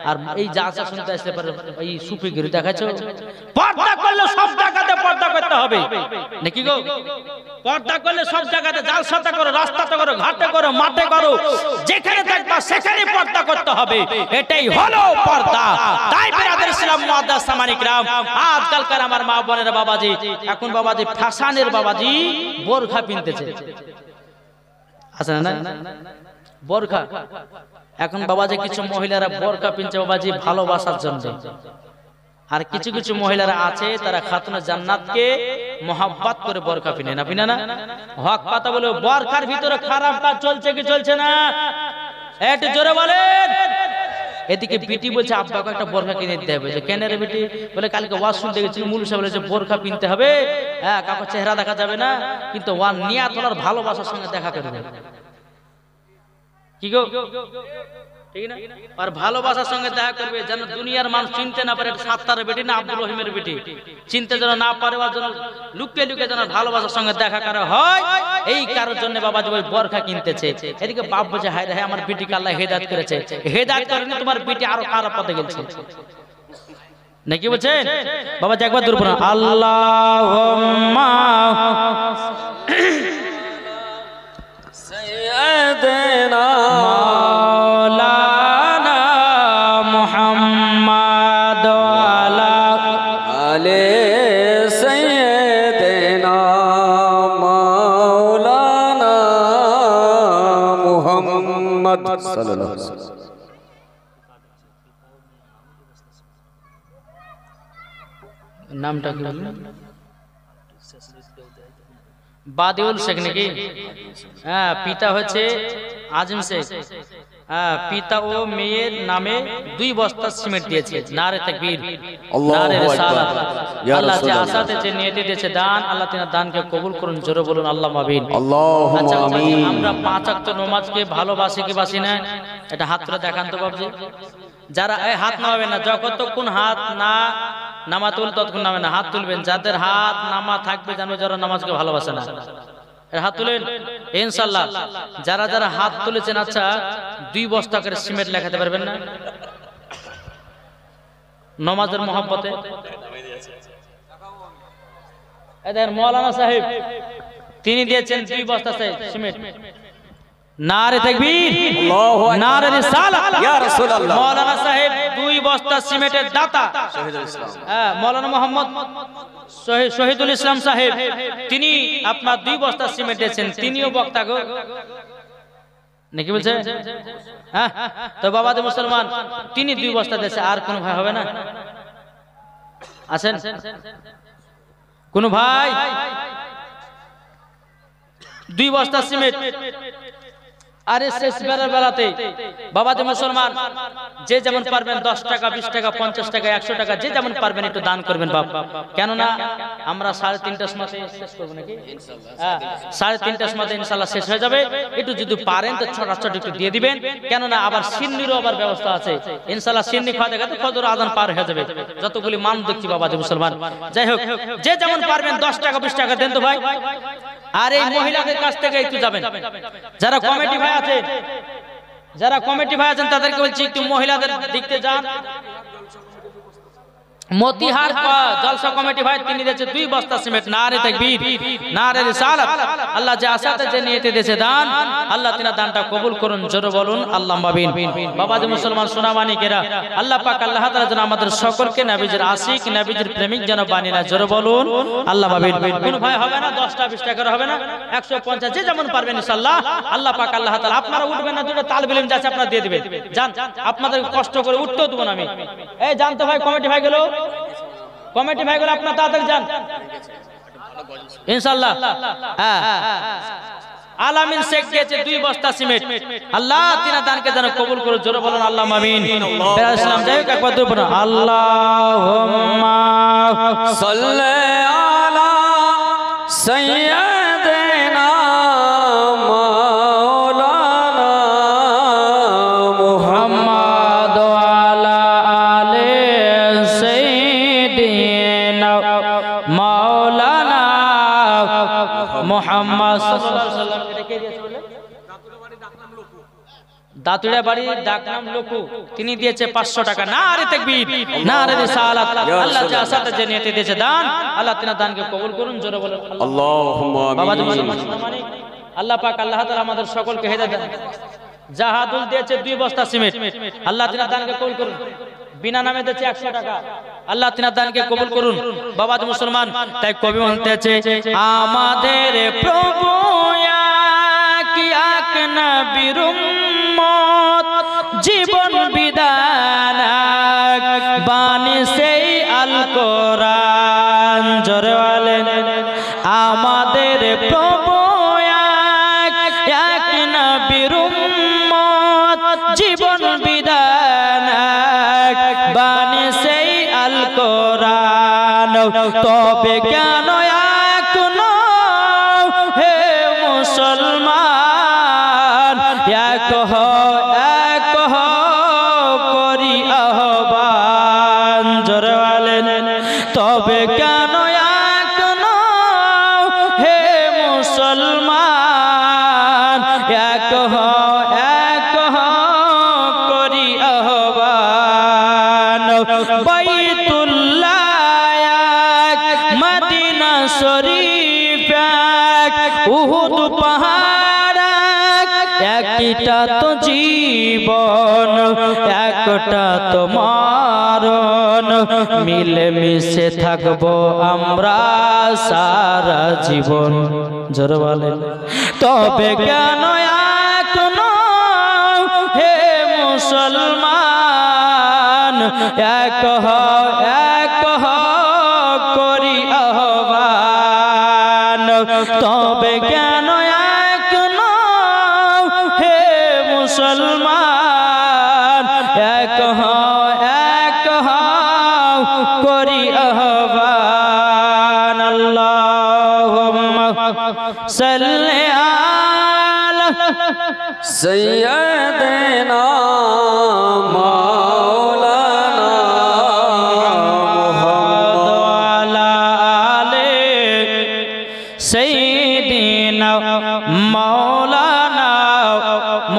আর এই যা যা শুনতে আসতে পারে এই সুফিগিরি দেখাচ্ছো। পর্দা করলে সব জায়গাতে পর্দা করতে হবে, নাকি গো? পর্দা করলে সব জায়গাতে, জালসাতে করো, রাস্তাতে করো, ঘাটে করো, মাঠে করো, যেখানে থাকবা সেখানে পর্দা করতে হবে, এটাই হলো পর্দা। তাই বেরাদর ইসলাম মুআদ্দাস সামানিক রাম, আজকালকার আমার মা বোনেরা বাবাজি, এখন বাবাজি ফ্যাশনের বাবাজি বোরখা পিনতেছে, আছে না? বোরখা এখন বাবাজি কিছু মহিলারা বোরখা পিনছে বাবাজি ভালোবাসার জন্য, আর কিছু কিছু মহিলারা আছে তারা খাতুনে জান্নাতকে মোহাব্বত করে বোরখা পিনে না, পিনে না? হক কথা বলে, বোরখার ভিতরে খারাপ কাজ চলছে কি চলছে না? একটু জোরে বলেন। এদিকে বিটি বলছে আব্বাকে একটা বোরখা কিনে দিতে হবে। কেন রে বিটি? বলে কালকে ওয়াজ শুনতে গেছিল, মুলুক সাহেব বলেছে বোরখা পিনতে হবে, হ্যাঁ কাউকে চেহারা দেখা যাবে না, কিন্তু ওয়ান নিয়াত ওনার ভালোবাসার সঙ্গে দেখা করবে। কি গো, ঠিক না? আর ভালোবাসার সঙ্গে দেখা করবে যেন দুনিয়ার মানুষ চিনতে না পারে সাত্তারের বেটি না আব্দুর রহিমের বেটি, চিনতে যেন না পারে, ওর জন্য লুকিয়ে লুকিয়ে যেন ভালোবাসার সঙ্গে দেখা করা হয়। এই কারোর জন্য বাবাজি ওই বোরখা কিনতেছে। এদিকে বাপ বলছে হায় রে আমার বেটিকে আল্লাহ হেদায়েত করেছে, হেদায়েত করেনি তোমার বেটি আরো খারাপ পথে গেছে, নাকি বলছেন? বাবাজি একবার দূর পড়ুন, আল্লাহুম্মা সাইয়্যিদানা মাওলানা মুহাম্মাদ আলা আলে সাইয়্যিদানা মাওলানা মুহাম্মদ সাল্লাল্লাহু আলাইহি ওয়াসাল্লাম। নামটা কি বললেন? বাদিউল শেখ নাকি? হ্যাঁ, পিতা হচ্ছে আজিম শেখ। হ্যাঁ, পিতা ও মেয়ের নামে 2 বস্তা সিমেন্ট দিয়েছে। নারে তাকবীর, নারে রিসালাত। আল্লাহ যে আসাতে যে নিয়তে দিয়েছে দান, আল্লাহ তিনার দানকে কবুল করুন, জোরে বলুন আল্লাহুম্মা আমিন। আচ্ছা আমিন। আমরা 5 ওয়াক্ত নামাজকে ভালোবাসি কি বাসি না? এটা হাত তুলে দেখান তো বাবজি। যারা এই হাত নামাবে না, যতক্ষণ হাত না নামা তুল ততক্ষণ নামে না, হাত তুলবেন। যাদের হাত নামা থাকবে জানবে যারা নামাজকে ভালোবাসে না, হাত তুলেন ইনশাআল্লাহ। যারা যারা হাত তুলেছেন, আচ্ছা 2 বস্তা করে সিমেন্ট লেখাতে পারবেন না নামাজের মহব্বতে? এদের মৌলানা সাহেব তিনি দিয়েছেন 2 বস্তা সিমেন্ট। নারে তাকবীর, আল্লাহু আকবার, নারে রিসালাত। ইয়া রাসূলুল্লাহ। মাওলানা সাহেব 2 বস্তা সিমেন্টের দাতা, শহীদুল ইসলাম। হ্যাঁ, মাওলানা মোহাম্মদ শহীদুল ইসলাম সাহেব, তিনি আপনার 2 বস্তা সিমেন্ট দিয়েছেন। তিনিও বক্তা গো, নাকি বলছে? হ্যাঁ, তো বাবাদের মুসলমান, তিনি 2 বস্তা দিয়েছে। আর কোন ভাই হবে না? আছেন কোন ভাই? 2 বস্তা সিমেন্ট। আরে শেষ বেলাতে বাবাদের মুসলমান, যে যেমন পারবেন 10 টাকা, 20 টাকা, 50 টাকা, 100 টাকা, যে যেমন পারবেন একটু দান করবেন বাপ। কেননা আমরা 3:30টার সময় শেষ করবো নাকি? হ্যাঁ, 3:30টার সময় ইনশাআল্লাহ শেষ হয়ে যাবে। একটু যদি পারেন তো ছোট একটু দিয়ে দিবেন, কেননা আবার সিন্নিরও আবার ব্যবস্থা আছে ইনশাআল্লাহ। সিন্নি খাওয়া দেখা তো ফজর আজান পার হয়ে যাবে, যতগুলি মান দেখছি বাবাদের মুসলমান। যাই হোক, যে যেমন পারবেন 10 টাকা, 20 টাকা দেন তো ভাই। আর এই মহিলাদের কাছ থেকে একটু যাবেন, যারা কমিটি ভাই আছেন, তাদেরকে বলছি একটু মহিলাদের দিকতে যান। মতিহার জলসা কমিটি ভাই, তিনি দিয়েছে 2 বস্তা সিমেন্ট। নারে তাকবীর, নারে রিসালাত। আল্লাহ যে আশাতে যে নিয়তে দিয়েছে দান, আল্লাহ তিনা দানটা কবুল করুন। জোরে বলুন আল্লাহুম্মা আমিন। বাবাজি মুসলমান সোনামানিকেরা, আল্লাহ পাক আল্লাহ তাআলা যেন আমাদের সকলকে নবীজির আশিক, নবীজির প্রেমিক যেন বানিয়ে নেয়। জোরে বলুন আল্লাহুম্মা আমিন। কোন ভাই হবে না 10টা 20 টাকার হবে না, 150, যে যেমন পারবেন ইনশাআল্লাহ। আল্লাহ পাক আল্লাহ তাআলা, আপনারা উঠবেন না, দুটো তালবে ইলম যাচ্ছে আপনারা দিয়ে দিবেন। জান, আপনাদের কষ্ট করে উঠতেও দেব না আমি। এই জানতো ভাই, কমিটি ভাইগুলো আপনার তাড়াতাড়ি যান ইনশাআল্লাহ। হ্যাঁ, আলামিন শেখ দিয়েছে 2 বস্তা সিমেন্ট। আল্লাহ তিনা দানকে যেন কবুল করে। জোরে বলুন আল্লাহুম্মা আমিন। ইসলাম যাই হোক, একবার দুই বলুন আল্লাহুম্মা সাল্লি আলা সাইয়্যিদিনা মাওলানা মুহাম্মদ ওয়া আলা আলি সাইয়্যিদিনা মাওলানা মুহাম্মদ সাল্লাল্লাহু আলাইহি ওয়াসাল্লাম। কে দিয়েছে বলে? দাতুড়া বাড়ি ডাকনাম লোকু, তিনি দিয়েছে 500 টাকা। নারে তাকবীর, নারে রিসালাত। আল্লাহ যে আশাতে যে নিয়তে দিয়েছে দান, আল্লাহ তিনা দানকে কবুল করুন। জোরে বলেন আল্লাহুম্মা আমিন। আল্লাহ পাক আল্লাহ তাআলা আমাদের সকলকে হেদায়েত দেন। জাহাদুল দিয়েছে 2 বস্তা সিমেন্ট। আল্লাহ তিনা দানকে কবুল করুন। বিনা নামে দিয়েছে 100 টাকা। আল্লাহ তিনা দানকে কবুল করুন। বাবাজি মুসলমান, তাই কবি বলতেছে, আমাদের প্রভু এক নবীর উম্মত, জীবন বিধান বাণী সেই আল কোরআন। জোরে বলেন, আমাদের প্রভু এক নবীর উম্মত, জীবন বিধান বাণী সেই আল কোরআন। তবে কেন এখনো হে মুসলমান এক করি আহ্বান। জোরে বলেন, তবে কেন এখনো হে মুসলমান এক করি আহ্বান। বাইতুল্লাহ এক, মদিনা শরীফ এক, উহুদ পাহাড় এক, একটা তো জীবন একটা তো মরণ, মিলে মিশে থাকবো আমরা সারা জীবন। জোরে বলেন, তবে কেন এখনো হে মুসলমান এক করি আহ্বান। তবে কেন এখনো হে মুসলমান এক করি আহ্বান। আল্লাহুম্মা সাল্লি আলা সাইয়্যিদিনা মাওলানা মুহাম্মদ ওয়া আলা আলি সাইয়্যিদিনা মাওলানা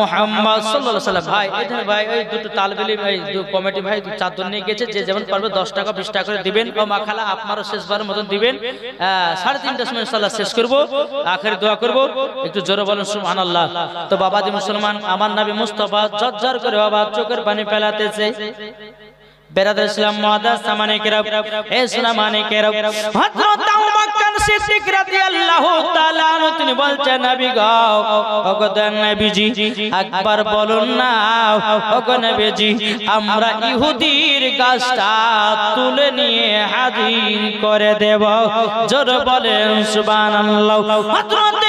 মুহাম্মদ সাল্লাল্লাহু আলাইহি ওয়াসাল্লাম। ভাই এখানে ভাই ওই দুটো তালবেলি ভাই কমিটি ভাই চাদর নিয়ে গেছে, যে যেমন পারবে 10 টাকা 20 টাকা করে দিবেন। ও মা খালা আপনারও শেষবারের মতন দিবেন। 3:30টার সময় ইনশাআল্লাহ শেষ করব, আখেরি দোয়া করব, একটু জোরে বলেন সুবহানাল্লাহ। তো বাবাজি মুসলমান, আমার নবী মুস্তাফা ঝরঝর করে বাবা চোখের পানি ফেলাতেছে। বেরাদার ইসলাম মুআদ্দাস সামানে কেরাম, এ সুনামানে কেরাম, হযরত আবু বকর সিদ্দিক রাদিয়াল্লাহু তাআলা আনহু তিনি বলছেন, নবী গো, ওগো নবীজি একবার বলুন না, ওগো নবীজি আমরা ইহুদির গাছটা তুলে নিয়ে হাজির করে দেব। জোরে বলেন সুবহানাল্লাহ। হযরত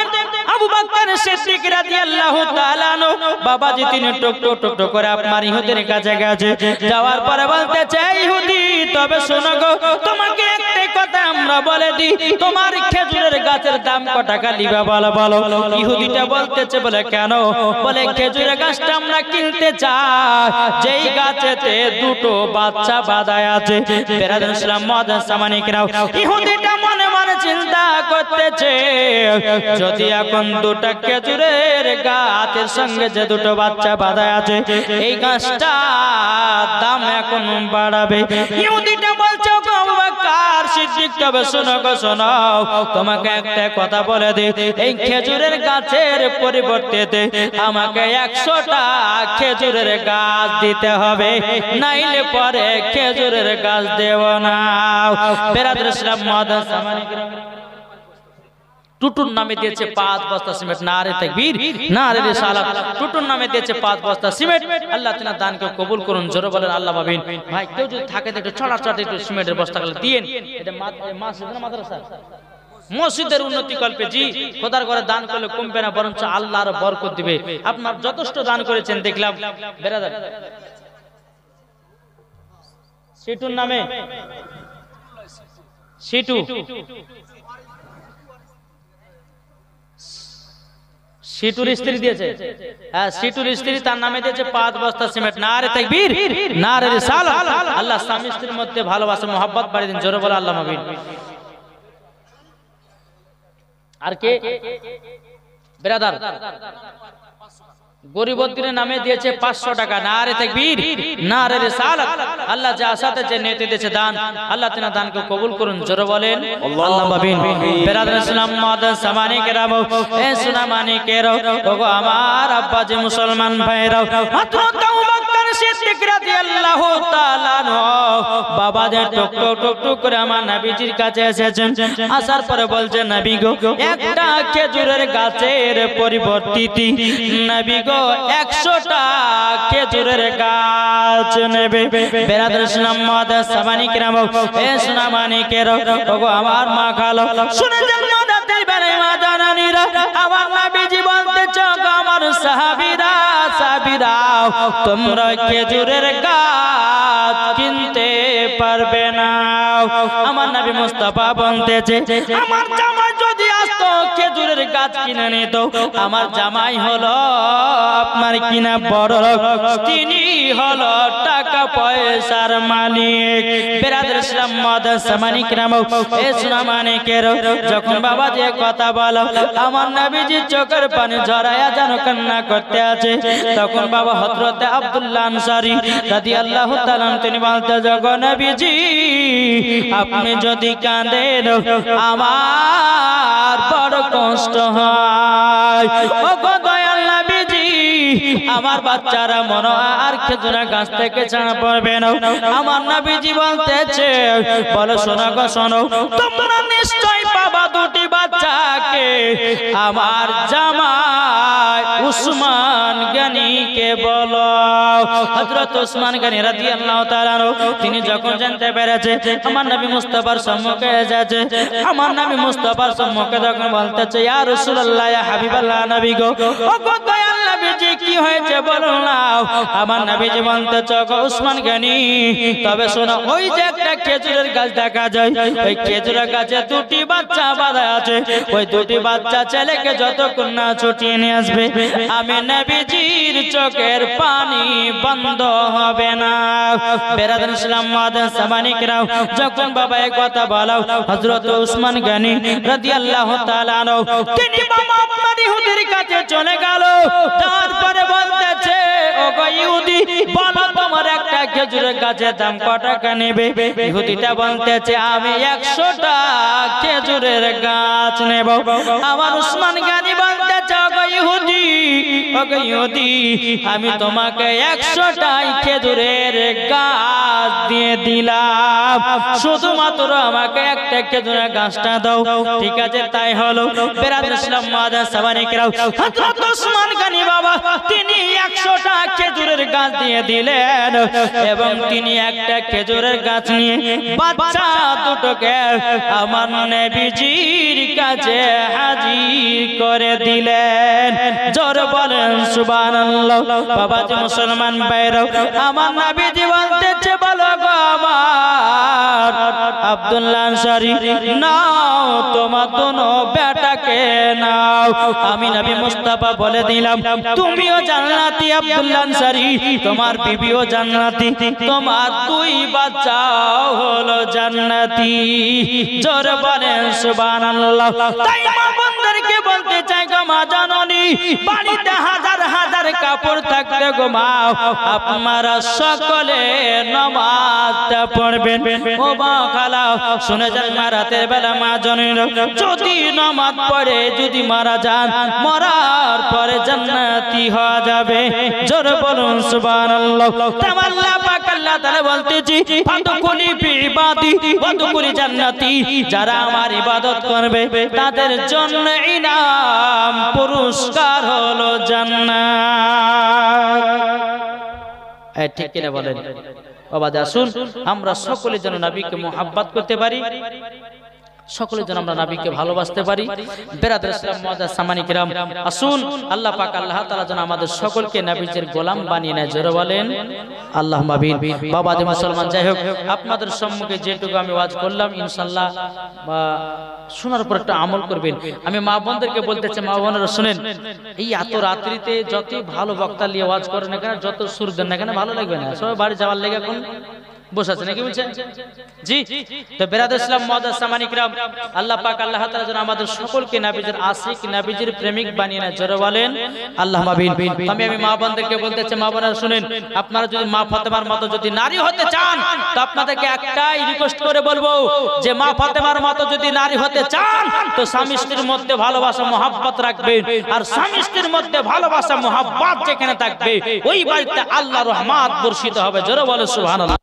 আবু বকর সিদ্দিক রাদিয়াল্লাহু তাআলা আনহু বাবাজি তিনি টুক টুক করে আপনার ইহুদির কাছে গেছে। যাওয়ার পরে বলতেছে, ইহুদি তবে শোনো গো, তোমাকে একটা কথা আমরা বলে দিই, তোমার খেজুরের গাছের দাম কত টাকা লিবা বলো বলো। ইহুদিটা বলতেছে, বলে কেন? বলে খেজুরের গাছটা আমরা কিনতে চাই, যেই গাছেতে দুটো বাচ্চা বাঁধায় আছে। বেরাদার ইসলাম মুআদ্দাস সামানে কেরাম, ইহুদিটা মনে মনে চিন্তা করতেছে, যদি এখন দুটো খেজুরের গাছের সঙ্গে যে দুটো বাচ্চা বাঁধায় আছে, এই গাছটা দাম এখন বাড়াবে। ইহুদিটা বলছে, আবু বকর সিদ্দিক তবে শোনো গো শোনো, তোমাকে একটা কথা বলে দিই, এই খেজুরের গাছের পরিবর্তে আমাকে 100টা খেজুরের গাছ দিতে হবে, নাইলে পরে খেজুরের গাছ দেব না। বেরাদার ইসলাম মুআদ্দাস সামানে কেরাম, টুটুর নামে দিয়েছে 5 বস্তা সিমেন্ট। নারে তাকবীর, নারে রিসালাত। টুটুর নামে দিয়েছে 5 বস্তা সিমেন্ট। আল্লাহ তাআলা দানকে কবুল করুন, জোরে বলেন আল্লাহ মাবিন। ভাই কেউ যদি থাকে একটু ছড়াছড়ি একটু সিমেন্টের বস্তা গুলো দিয়েন। এটা মসজিদ না মাদ্রাসা? মসজিদের উন্নতি কল্পে জি, খোদার ঘরে দান করলে কমবে না, বরঞ্চ আল্লাহ আরো বরকত দিবে। আপনার যথেষ্ট দান করেছেন দেখলাম। বেরাদার সিটুর নামে, সিটু সিটুর স্ত্রী দিয়েছে, হ্যাঁ সিটুর স্ত্রী তার নামে দিয়েছে 5 বস্তা সিমেন্ট। নারে তাকবীর, নারে রিসালাত। আল্লাহ স্বামী স্ত্রীর মধ্যে ভালোবাসা মহব্বত বাড়িয়ে দিন, জোরে বলে আল্লাহ মাবিন। আর কে? বেরাদার গরিবউদ্দিনের নামে দিয়েছে 500 টাকা। নারে তাকবীর, নারে রিসালাত। আল্লাহ যা আশাতে যে নিয়তে দিয়েছে দান, আল্লাহ তাআলা দানকে কবুল করুন, জোরে বলেন আল্লাহ মাবিন। বেরাদার ইসলাম মুআদ্দাস সামানে কেরাম, এ সুনামানে কেরাম, ওগো আমার আব্বাজি মুসলমান ভাইরা, হযরত আবু বকর সিদ্দিক রাদিয়াল্লাহু তাআলা আনহু বাবাদের টুক টুক করে আমার নবীজির কাছে এসেছেন। আসার পরে বলছেন, নবী গো, একটা খেজুরের গাছের পরিবর্তে নবী গো 100টা খেজুরের গাছ নেবে। বেরাদার ইসলাম মুআদ্দাস সামানে কেরাম, এ সুনামানে কেরাম, ওগো আমার মা খালো, শুনে যান মাদাতের বেরে মাদানানিরা, আমার নবীজি বলতেছে, আমার সাহাবীরা তোমরা খেজুরের গাছ কিনতে পারবে না। আমার নবী মুস্তাফা বলতেছে, আমার জামাই যদি আসতো খেজুরের গাছ কিনে নিত, আমার জামাই হলো আপনার কিনা বড় লোক, তিনি হলো টাকা পয়সার মালিক। বেরাদার ইসলাম মুআদ্দাস সামানে কেরাম, এ সুনামানে কেরাম, যখন বাবা যে কথা বলো, আমার নবীজি চোখের পানি ঝরায়া যেন কান্না করতে আছে। তখন বাবা হযরত আব্দুল্লাহ আনসারী রাদিয়াল্লাহু তাআলা তিনি বলতে, জগো নবীজি আপনি যদি কাঁদেন আমার বড় কষ্ট হয়। ওগো দয়াল নবীজি, আমার বাচ্চারা মনে আর খেজুরের গাছ থেকে ছাড়া পড়বে না। আমার নবীজি বলতেছে, বলো শোনো গো শোনো, তোমরা নিশ্চয় পাবা দুটি বাচ্চাকে। আমার জামাই উসমান গনিকে বলো। হযরত উসমান গনি রাদিয়াল্লাহু তাআলা তিনি যখন জানতে পেরেছে আমার নবী মুস্তাফার সম্মুখে এসেছে, আমার নবী মুস্তাফার সম্মুখে যখন বলতেছে, ইয়া রাসূলুল্লাহ, ইয়া হাবিবাল্লাহ, নবী গো, ওগো দয়াল নবীজি কি হয়েছে বলো না। আমার নবীজি বলতেছে, গো উসমান গনি, তবে শোনো, ওই যে একটা খেজুরের গাছ দেখা যায়, ওই খেজুরের গাছে দুটি বাচ্চা বাঁধা আছে, ওই দুটি বাচ্চা ছেলেকে যতক্ষণ না ছুটিয়ে নিয়ে আসবে, আমি নবীজির চোখের পানি বন্ধ হবে না। বেরাদার ইসলাম মুআদ্দাস সামানে কেরাম, যখন বাবা এই কথা বলো, হযরত উসমান গনি রাদিয়াল্লাহু তাআলা আনহু তিনি বাবা আপনার ইহুদির কাছে চলে গেল। তারপরে বলতেছে, ও গো ইহুদি, বলো তোমার একটা খেজুরের গাছের দাম কত টাকা নেবে? ইহুদিটা বলতেছে, আমি 100টা খেজুরের গাছ নেব। আমার উসমান গনি বলতেছে, ও গো ইহুদি, ও গো ইহুদি, আমি তোমাকে 100টা খেজুরের গাছ দিয়ে দিলাম, শুধুমাত্র আমাকে একটা খেজুরের গাছটা দাও। ঠিক আছে, তাই হলো। বেরাদর ইসলাম মুআজ্জাজ সাহাবায়ে কেরাম, হযরত উসমান গনি বাবা তিনি 100টা খেজুরের গাছ দিয়ে দিলেন এবং তিনি একটা খেজুরের গাছ নিয়ে বাচ্চা দুটোকে আমার নবীজির কাছে হাজির করে দিলেন। জোরে বলেন সুবহানাল্লাহ। বাবাজি মুসলমান ভাইরা, আমার নবীজি বলতেছে, বলো গো আমার আব্দুল্লাহ আনসারী, নাও তোমার দোনো বেটাকে নাও। আমি নবী মুস্তাফা বলে দিলাম, তুমিও জান্নাতি আব্দুল্লাহ আনসারী, তোমার বিবিও জান্নাতি, তোমার দুই বাচ্চাও হলো জান্নাতি। জোরে বলেন সুবহানাল্লাহ। তাই মা বোনদেরকে বলতে চাই গো মা জাননী, বাড়িতে হাজার হাজার কাপড় থাকতে গো মা, আপনারা সকলে নামাজটা পড়বেন। ও মা খালা শুনে যান, মা রাতের বেলা মা জানেন যদি নামাজ পড়ে যদি মারা যান, মরার পরে জান্নাতি হওয়া যাবে। জোরে বলুন সুবহানাল্লাহ। আল্লাহ পাক আল্লাহ তাআলা বলতেছি, ফাদখুলি ফি ইবাদি ওয়াদখুলি জান্নাতি, যারা আমার ইবাদত করবে তাদের জন্য ইনাম পুরস্কার হলো জান্নাত। ঠিক কিনা বলেন? বাবা আসুন আমরা সকলে যেন নবীকে মুহাব্বত করতে পারি, সকলে যেন আমরা নবীকে ভালোবাসতে পারি। বেরাদর ইসলাম মুআজ্জাজ সামানী কিরাম, আসুন আল্লাহ পাক আল্লাহ তাআলা যেন আমাদের সকলকে নবীর গোলাম বানিয়ে নেয়। জোরে বলেন আল্লাহুম্মা আমিন। বাবাজি মুসলমান, যাই হোক আপনাদের সম্মুখে যেটুকু আমি ওয়াজ করলাম ইনশাআল্লাহ শোনার পর একটা আমল করবেন। আমি মা বোনদেরকে বলতে চাই, মা বোনেরা শুনেন, এই এত রাত্রিতে যত ভালো বক্তা নিয়ে ওয়াজ করেন না কেন, যত সুর দেন না কেন, ভালো লাগবে না। সবাই বাড়ি যাওয়ার লেগে এখন বসে আছে নাকি বলছেন? জি। তো বেরাদর ইসলাম মুআজ্জাজ সামানী কিরাম, আল্লাহ পাক আল্লাহ তাআলা যেন আমাদের সকলকে নবীর আশিক নবীর প্রেমিক বানিয়ে নেয়। জোরে বলেন আল্লাহুম্মা আমিন। আমি মা বোনদেরকে বলতে চাই, মা বোনেরা শুনেন, আপনারা যদি মা ফাতেমার মতো যদি নারী হতে চান, তো আপনাদেরকে একটাই রিকোয়েস্ট করে বলবো যে মা ফাতেমার মতো যদি নারী হতে চান, তো স্বামী স্ত্রীর মধ্যে ভালোবাসা মহব্বত রাখবেন। আর স্বামী স্ত্রীর মধ্যে ভালোবাসা মহব্বত যেখানে থাকবে, ওই বাড়িতে আল্লাহর রহমত বর্ষিত হবে। জোরে বলে সুবহানাল্লাহ।